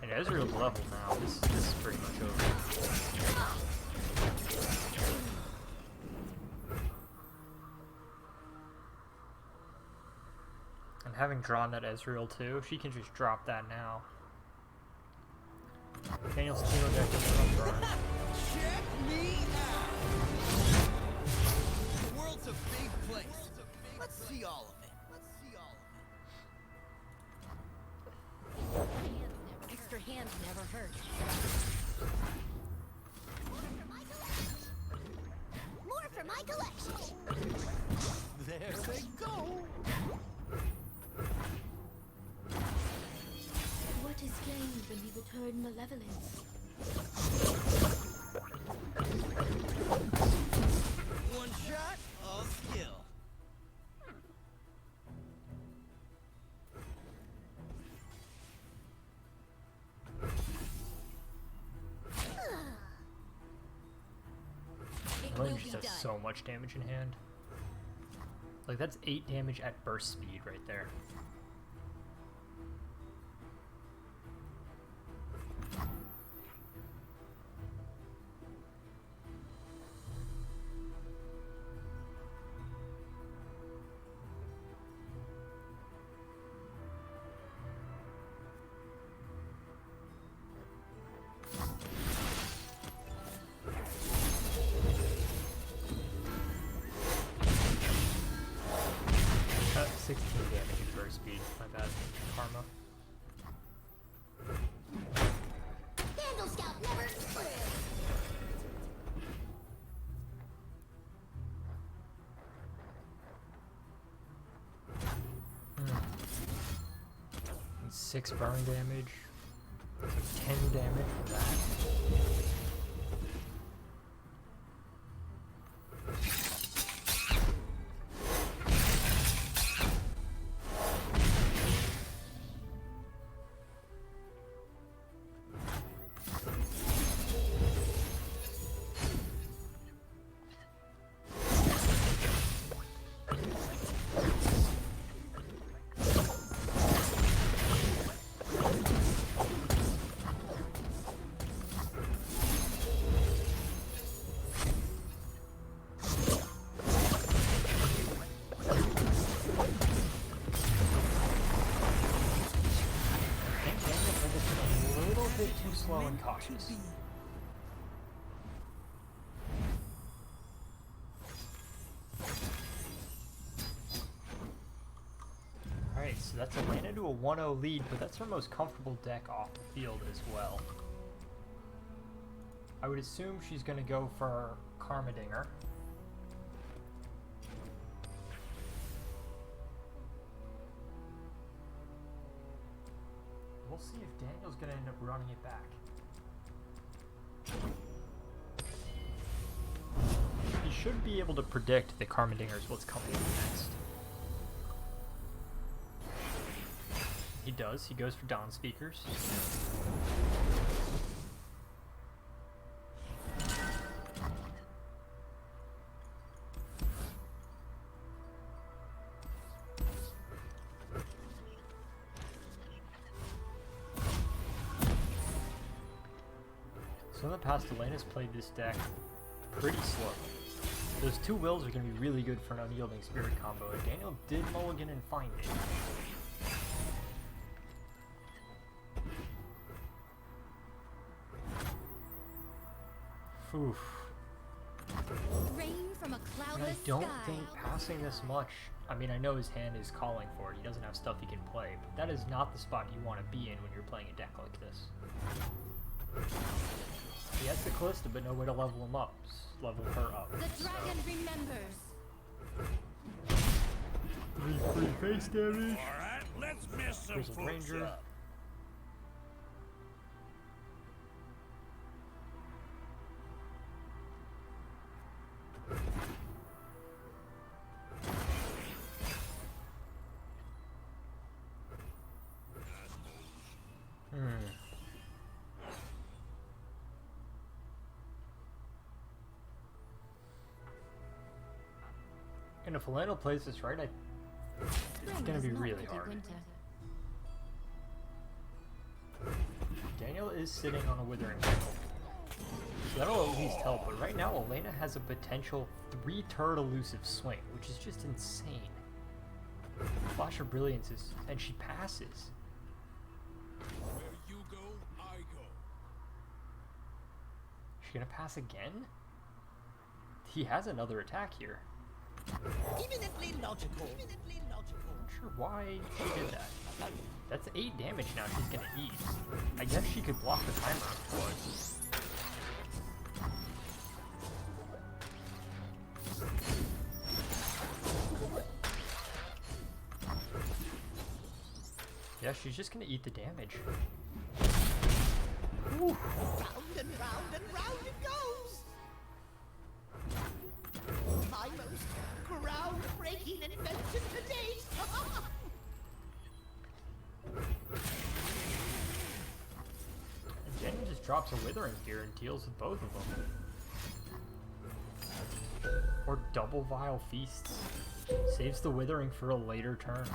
And Ezreal's level now. This is pretty much over. And having drawn that Ezreal too, she can just drop that now. Daniel's Tino deck is up drawing. Check me out! The world's a big place. Let's see all of it. Extra hands never hurt. More for my collection. There they go. What is gained when we return malevolence? One shot, all skill. Elena just does so much damage in hand. Like, that's 8 damage at burst speed right there. Cut 16 damage at burst speed. My bad. Karma. Vandal Scout never screw. And 6 burn damage. So 10 damage from that. I think Daniel played this a little bit too slow and cautious. Alright, so that's Elena to a 1-0 lead, but that's her most comfortable deck off the field as well. I would assume she's going to go for Karmadinger. We'll see if Daniel's going to end up running it back. He should be able to predict that Karmadinger's what's coming next. He does. He goes for Dawn Speakers. So in the past, Elena's played this deck pretty slow. Those two wills are going to be really good for an unyielding spirit combo, and Daniel did mulligan and find it. Oof. Rain from a And cloudless I don't sky. think passing this much, I mean, I know his hand is calling for it, he doesn't have stuff he can play, but that is not the spot you want to be in when you're playing a deck like this. He has the Callista, but no way to level him up, level her up. The dragon remembers. 3 free face damage. Alright, let's miss some Here's a folks ranger. up. And if Elena plays this right, it's gonna be really hard. Daniel is sitting on a Withering Mantle, so that'll at least help, but right now Elena has a potential 3-turret elusive swing, which is just insane. Flash of Brilliance is, and she passes. Where you go, I go. She's gonna pass again? He has another attack here. Eminently logical. Eminently logical. Not sure why she did that. That's 8 damage now she's gonna eat. I guess she could block the timer, but... yeah, she's just gonna eat the damage. Whew. Round and round and round it goes. My most groundbreaking invention to date. And Daniel just drops a Withering here and deals with both of them. Or double Vile Feasts. Saves the Withering for a later turn.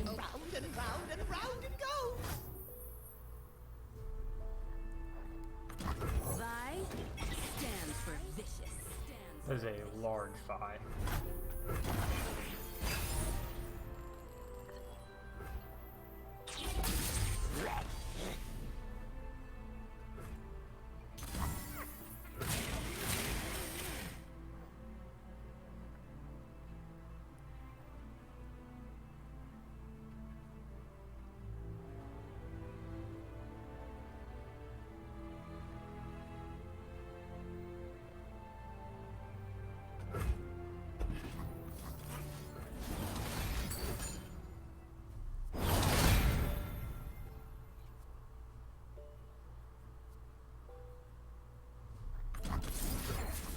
Round and round and round it goes. Vi stands for vicious. That is a large Phi.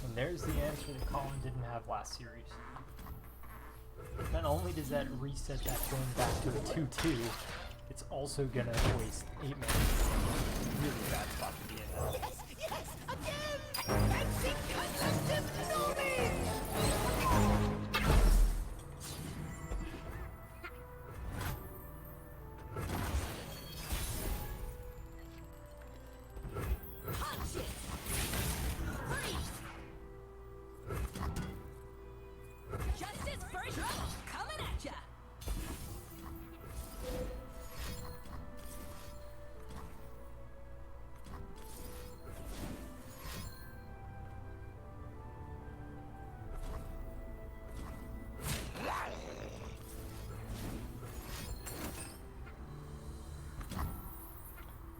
And there's the answer that Colin didn't have last series. Not only does that reset that going back to a 2-2, it's also gonna waste 8 minutes. Really bad spot to be in now. Yes, yes, again. Fancy conductive knowledge. Punch it. Freeze. Justice first. Coming at ya.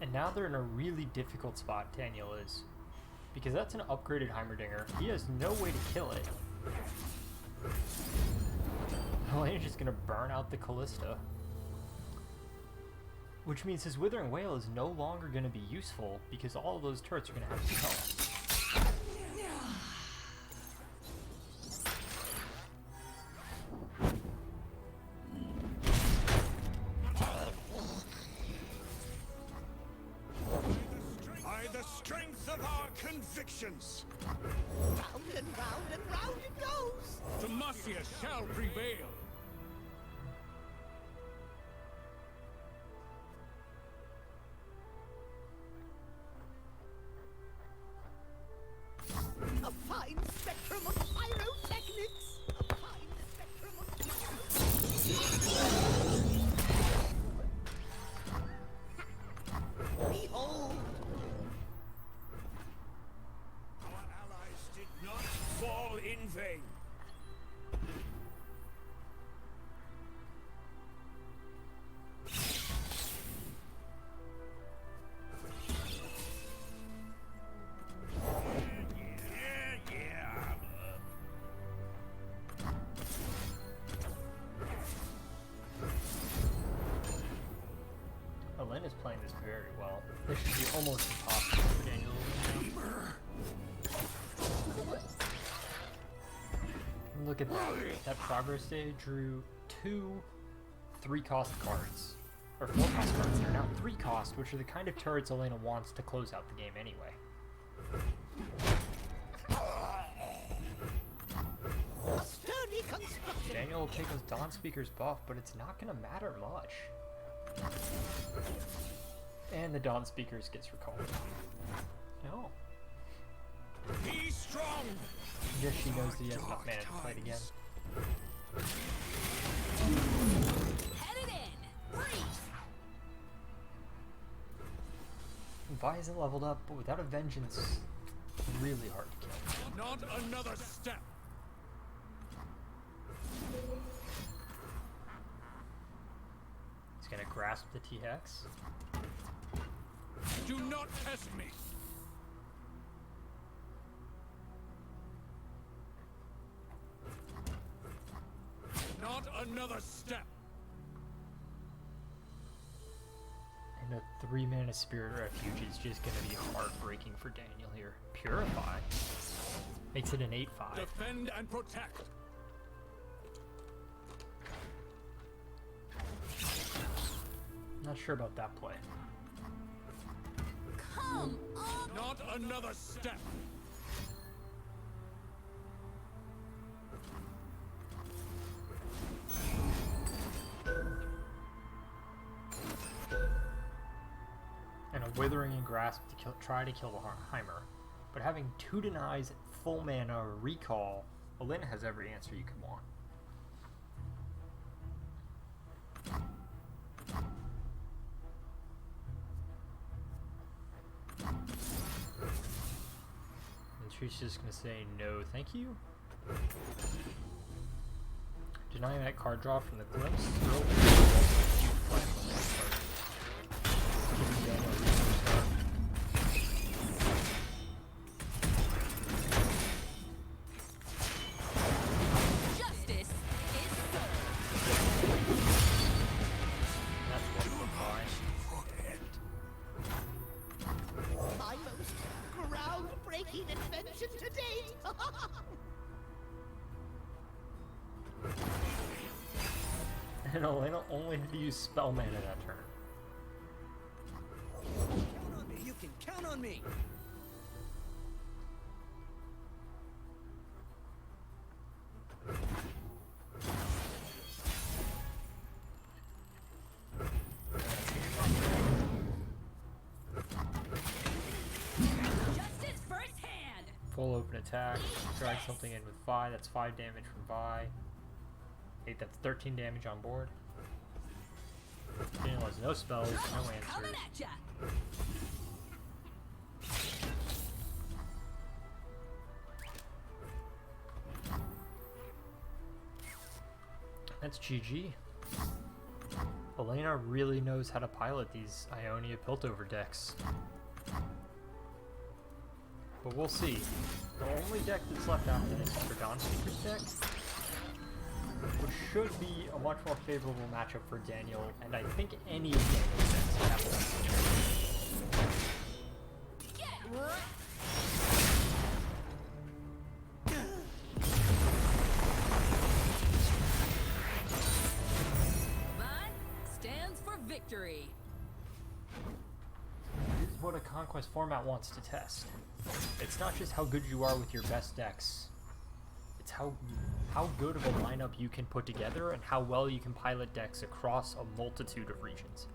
And now they're in a really difficult spot, Daniel is. Because that's an upgraded Heimerdinger. He has no way to kill it. Elena's just gonna burn out the Callista. Which means his Withering Wail is no longer going to be useful because all of those turrets are going to have to help. By the strength of our convictions, Round and round and round it goes. Demacia shall prevail. A fine spectrum of pyrotechnics. A fine spectrum of Behold! Our allies did not fall in vain. Elena's playing this very well. This should be almost impossible for Daniel. Look at that. That progress day drew 2 3-cost cards. Or 4-cost cards. They're now 3-cost, which are the kind of turrets Elena wants to close out the game anyway. Sturdy construction. Daniel will take his Dawn Speaker's buff, but it's not going to matter much. And the Dawn Speakers gets recalled. No. Be strong. Just she knows that he has enough mana to fight again. Headed in. Freeze. Vi isn't leveled up, but without a vengeance, really hard to kill. Not another step. He's gonna grasp the T-Hex. Do not test me. Not another step. And a 3-mana Spirit Refuge is just gonna be heartbreaking for Daniel here. Purify makes it an 8/5. Defend and protect. Not sure about that play. Come on. Not another step. And a Withering and Grasp to try to kill the Heimer. But having 2 denies, full mana, recall, Elena has every answer you could want. And she's just gonna say no thank you. Denying that card draw from the Glimpse. Justice is served. That's what we're fine. My most groundbreaking invention to date. And Elena only had to use spell mana that turn. Count on me. You can count on me. Justice firsthand. Full open attack. Drag something in with Vi. That's 5 damage from Vi. 8, that's 13 damage on board. Daniel has no spells, no Coming answers. at ya. That's GG. Elena really knows how to pilot these Ionia Piltover decks. But we'll see. The only deck that's left after this is her Dawn Speaker's deck, which should be a much more favorable matchup for Daniel, and I think any of Daniel's decks. victory. This is what a Conquest format wants to test. It's not just how good you are with your best decks. It's how good of a lineup you can put together and how well you can pilot decks across a multitude of regions.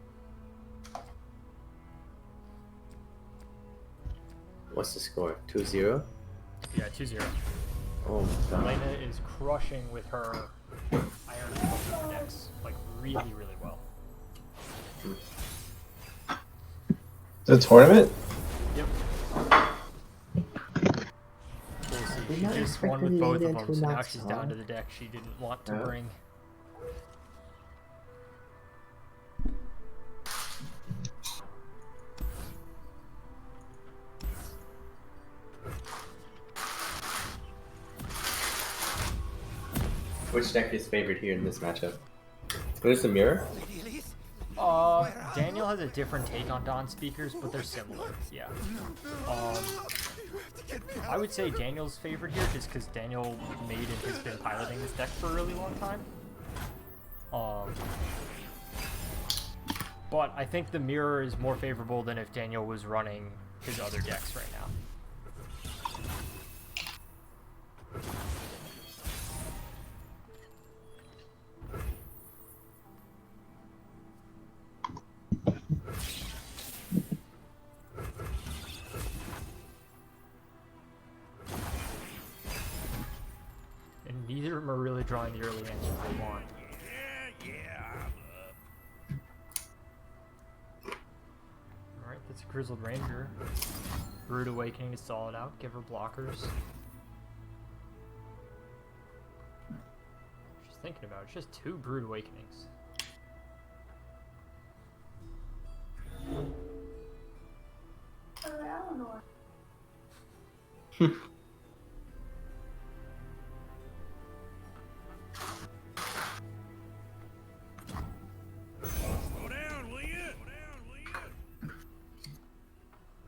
What's the score? 2-0? Yeah, 2-0. Oh my god. Elena is crushing with her Iron and Silver decks, like really, really well. The tournament? Yep. We'll see. She just won with both of them, so now she's down to the deck she didn't want to bring. Which deck is favored here in this matchup? Where's the mirror? Daniel has a different take on Dawn speakers, but they're similar. Yeah. I would say Daniel's favored here just because Daniel made and has been piloting this deck for a really long time. But I think the mirror is more favorable than if Daniel was running his other decks right now. And neither of them are really drawing the early answer they want. Alright, that's a Grizzled Ranger. Rude Awakening is solid out, give her blockers. Just thinking about it, it's just 2 Brood Awakenings. Slow down, will you?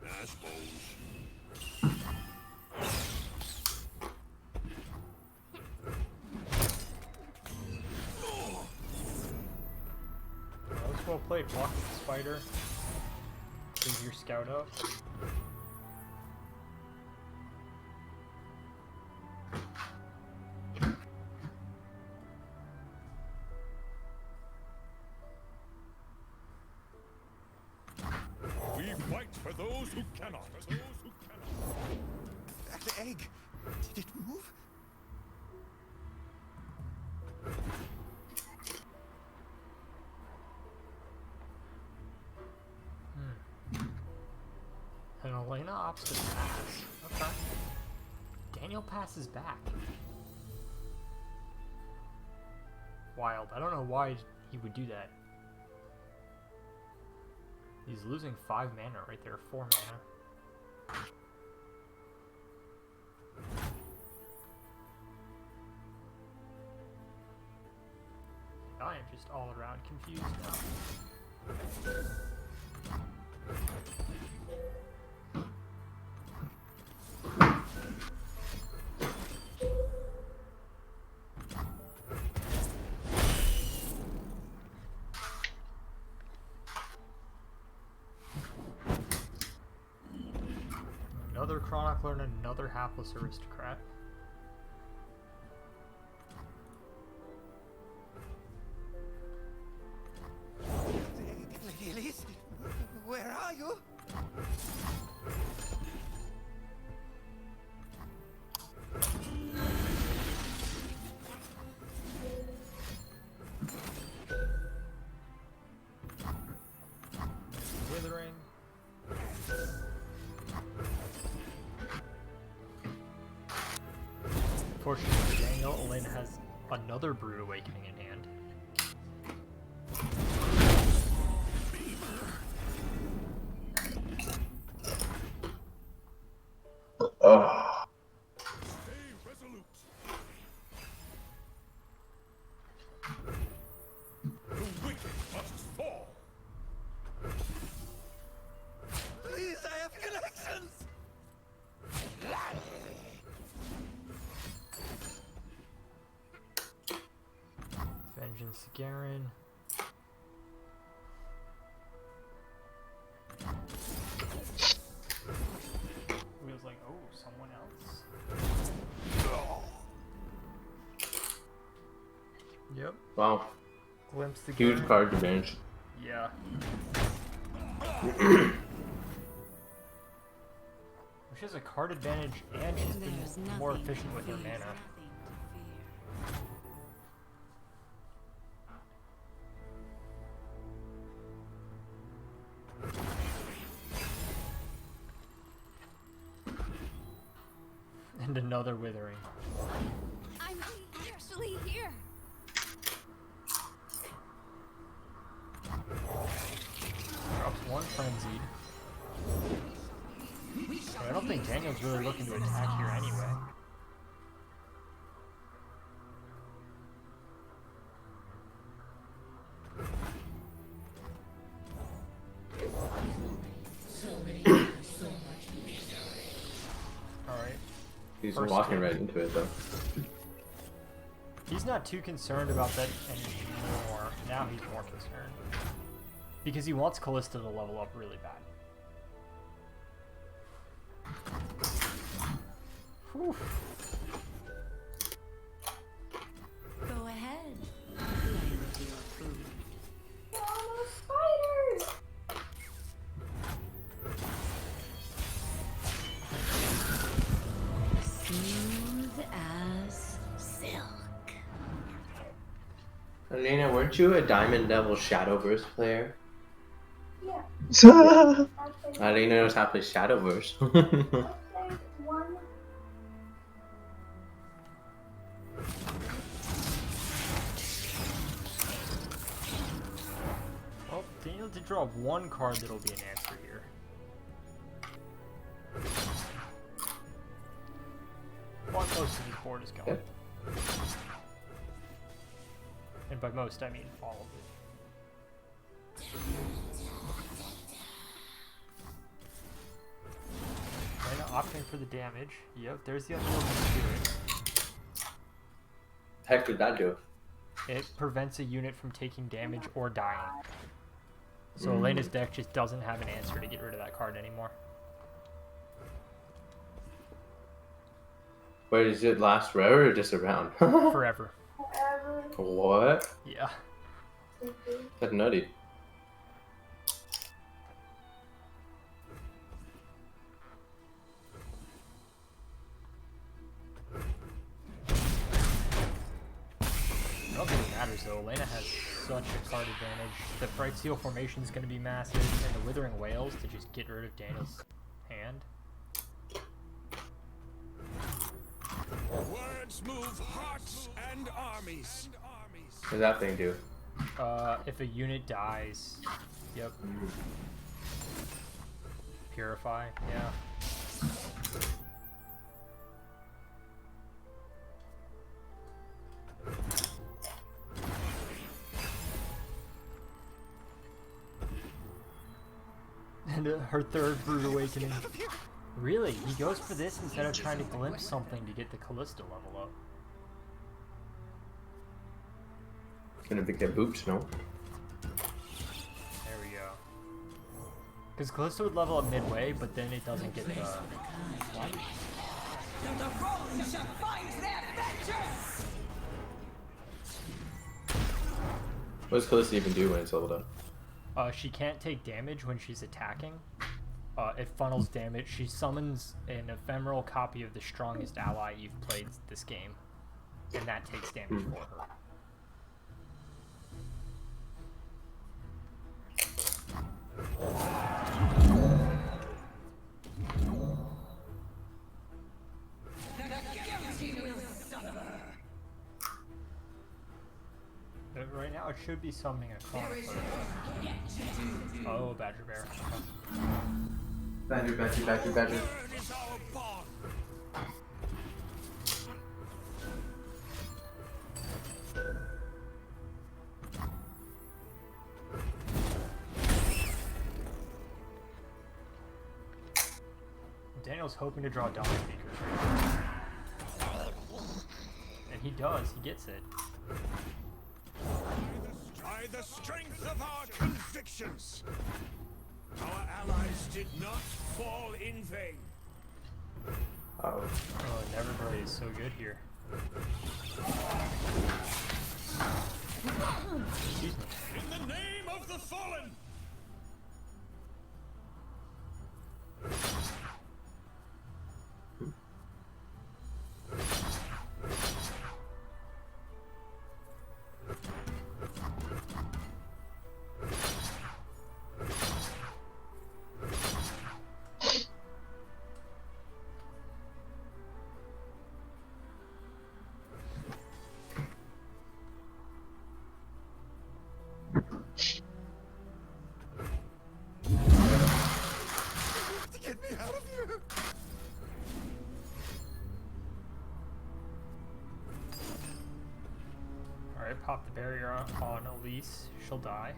I suppose. That was well played, block with the spider. Leave your scout up. We fight for those who cannot. The egg. Did it move? And Elena opts to pass. Okay. Daniel passes back. Wild. I don't know why he would do that. He's losing 5 mana right there, 4 mana. I am just all around confused now. Another Chronicler and another Hapless Aristocrat. Lady Elise, where are you? Withering. Fortunately for Daniel, Elena has another Brood Awakening in hand. Stay resolute. The wicked must fall. Please, I have connections! Vengeance Garen. Yep. Wow. Glimpse the Huge game. card advantage. Yeah. She has a card advantage and she's been more efficient with her mana. And another withering. I'm actually here. Drops one frenzied. But I don't think Daniel's really looking to attack here anyway. Alright. He's First walking hit. right into it though. He's not too concerned about that anymore. Now he's more concerned. Because he wants Callista to level up really bad. Whew. Go ahead. Smooth as silk. Elena, weren't you a Diamond Devil Shadowverse player? Yeah. Elena knows how to play Shadowverse. One. Well, Daniel did draw one card that'll be an answer here. Well, most of his board is gone. And by most, I mean all of it. Lena opting for the damage. Yep, there's the Unyielding Spirit. Heck did that do? It prevents a unit from taking damage or dying. So Elena's deck just doesn't have an answer to get rid of that card anymore. Wait, does it last forever or just a round? Forever. What? Yeah. That's nutty. Nothing matters though. Elena has such a card advantage. The Bright Seal formation is going to be massive, and the Withering Whales to just get rid of Daniel's hand. Words move hearts and armies. What does that thing do? If a unit dies, yep. Purify, yeah. And her third Brood Awakening. Really? He goes for this instead of trying to glimpse something to get the Callista level up. Gonna be get boots, no? There we go. Because Callista would level up midway, but then it doesn't get what? What does Callista even do when it's leveled up? She can't take damage when she's attacking. It funnels damage. She summons an ephemeral copy of the strongest ally you've played this game, and that takes damage for her. Right now it should be summoning a Chronicle. Oh, Badger Bear. Badger, badger, badger, badger. Daniel's hoping to draw Dawn Speakers. And he does, he gets it. By the strength of our convictions, our allies did not fall in vain. Oh. Oh, Neverblade is so good here. In the name of the fallen! Get me out of here! Alright, pop the barrier on Elise. She'll die.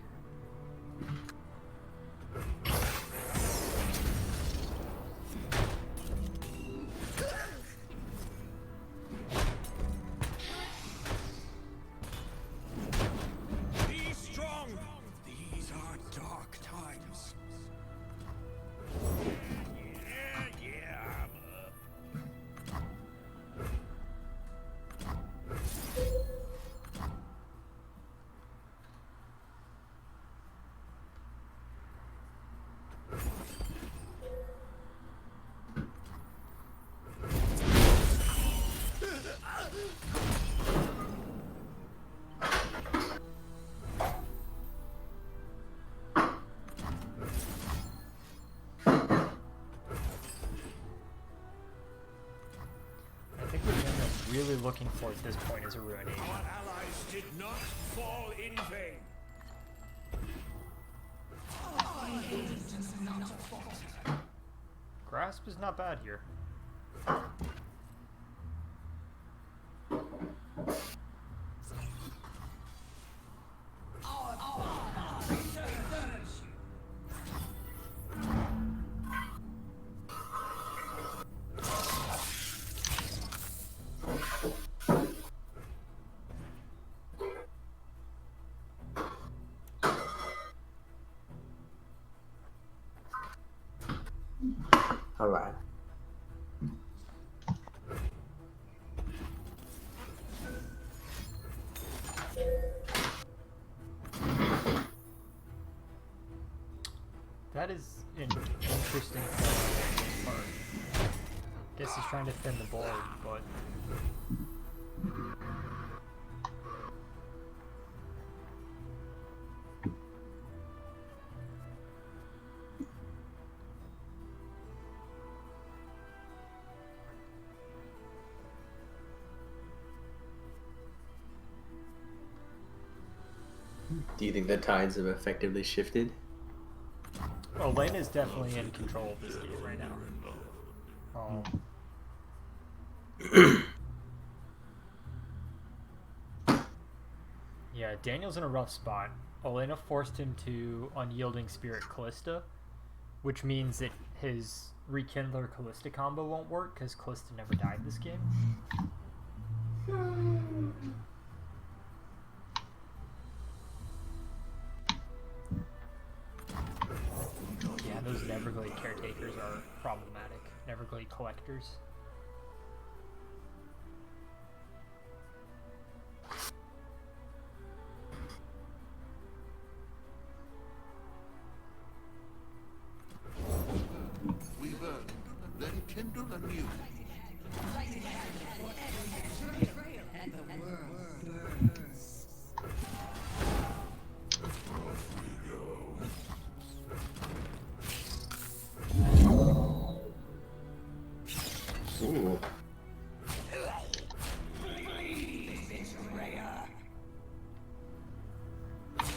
Be strong! These are dark times. Yeah, I'm up. I think what Daniel's really looking for at this point is a ruination. Our allies did not fall in vain. Grasp is not bad here. Alright. That is an interesting part. Guess he's trying to thin the board, but Do you think the tides have effectively shifted? Elena is definitely in control of this game right now. Yeah, Daniel's in a rough spot. Elena forced him to Unyielding Spirit Callista, which means that his Rekindler Callista combo won't work because Callista never died this game. Yeah, those Neverglade caretakers are problematic. Neverglade collectors. We burn, then kindle anew. Ooh.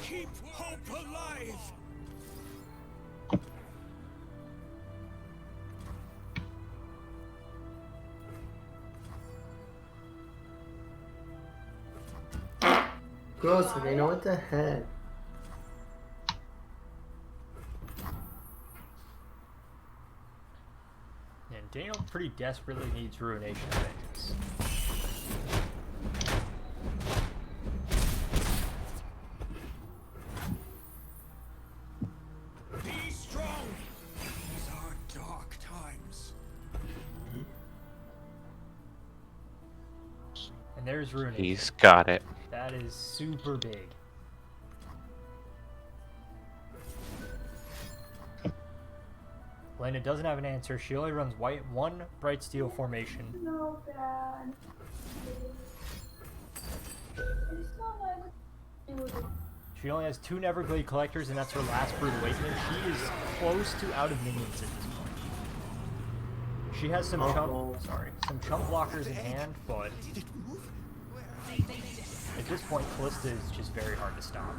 Keep hope alive! Gross, you know what the heck? And Daniel pretty desperately needs Ruination Vengeance. Be strong! These are dark times. And there's Ruination. He's got it. That That is super big. Lena doesn't have an answer. She only runs white, one bright steel formation. No, Dad. It's not like She only has 2 Neverglade collectors, and that's her last Brood Awakening. She is close to out of minions at this point. She has some some chump blockers in hand, but at this point, Callista is just very hard to stop.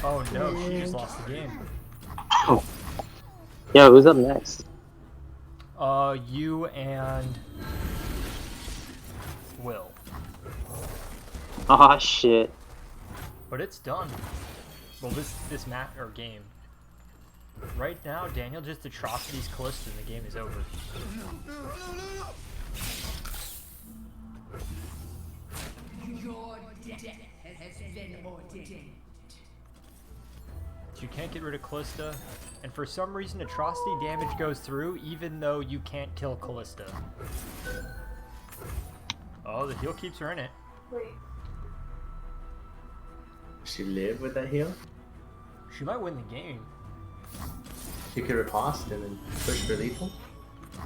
Oh no, she just lost the game. Yo, who's up next? You and Will. Ah, shit. But it's done. Well, this match or game. Right now, Daniel just atrocities Callista and the game is over. Your death has been ordained. You can't get rid of Callista, and for some reason atrocity damage goes through even though you can't kill Callista. Oh, the heal keeps her in it. Wait. She live with that heal? She might win the game. She could riposte him and push for lethal?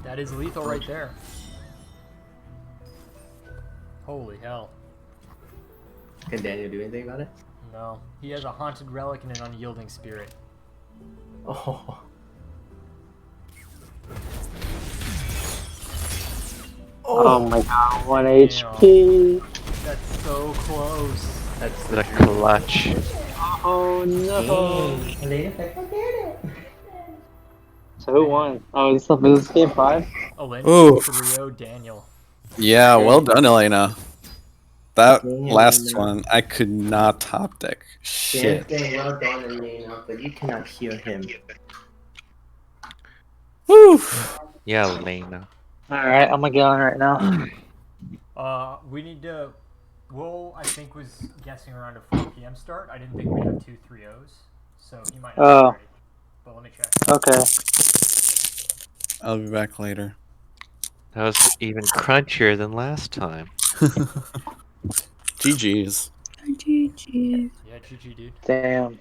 That is lethal right there. Holy hell. Can Daniel do anything about it? No. He has a haunted relic and an unyielding spirit. Oh. Oh my god, 1 HP. That's so close. That's the clutch. Oh no. Elena, So who won? Oh, is this game 5? Elena Ooh. 3-0 Daniel. Yeah, well done, Elena. That Damn, last Elena. one, I could not top deck. Shit. Well done, Elena, but you cannot heal him. Woo! Yeah, Lena. Alright, I'm gonna get on right now. We need to... Will, I think, was guessing around a 4 p.m. start. I didn't think we'd have 2 3-0s, so he might not be ready. But let me check. Okay. I'll be back later. That was even crunchier than last time. GG's. GG. Yeah, GG, dude. Damn.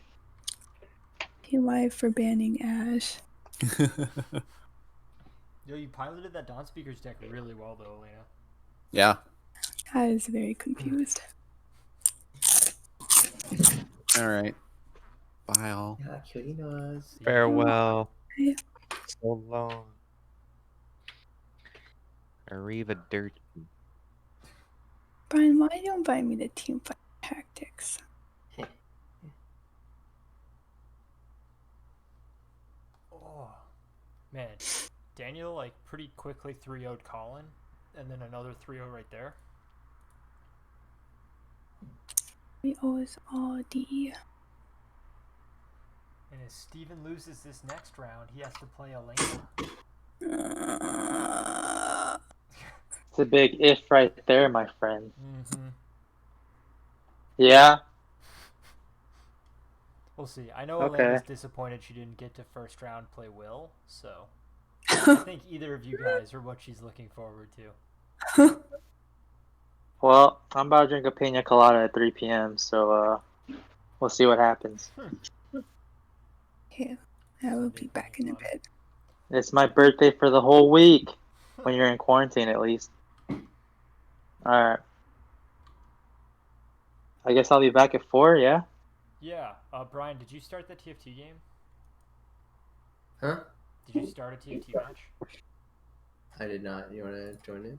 PY for banning Ash. Yo, you piloted that Dawn Speaker's deck really well, though, Elena. Yeah. I was very confused. Alright. Bye all. Yeah, Kyorinos. Farewell. Yeah. So long. Arrivederci. Brian, why don't you invite me to Teamfight Tactics? Oh, man. Daniel, like, pretty quickly 3-0'd Colin, and then another 3-0 right there. We always all D. And if Steven loses this next round, he has to play Elena. It's a big if right there, my friend. Mm-hmm. Yeah? We'll see. I know Okay. Elena's disappointed she didn't get to first round play Will, so I think either of you guys are what she's looking forward to. Well, I'm about to drink a pina colada at 3 p.m., so we'll see what happens. Yeah, I will be back in a bit. It's my birthday for the whole week, when you're in quarantine at least. Alright. I guess I'll be back at 4, yeah? Yeah. Brian, did you start the TFT game? Huh? Did you start a TFT match? I did not. You wanna join it?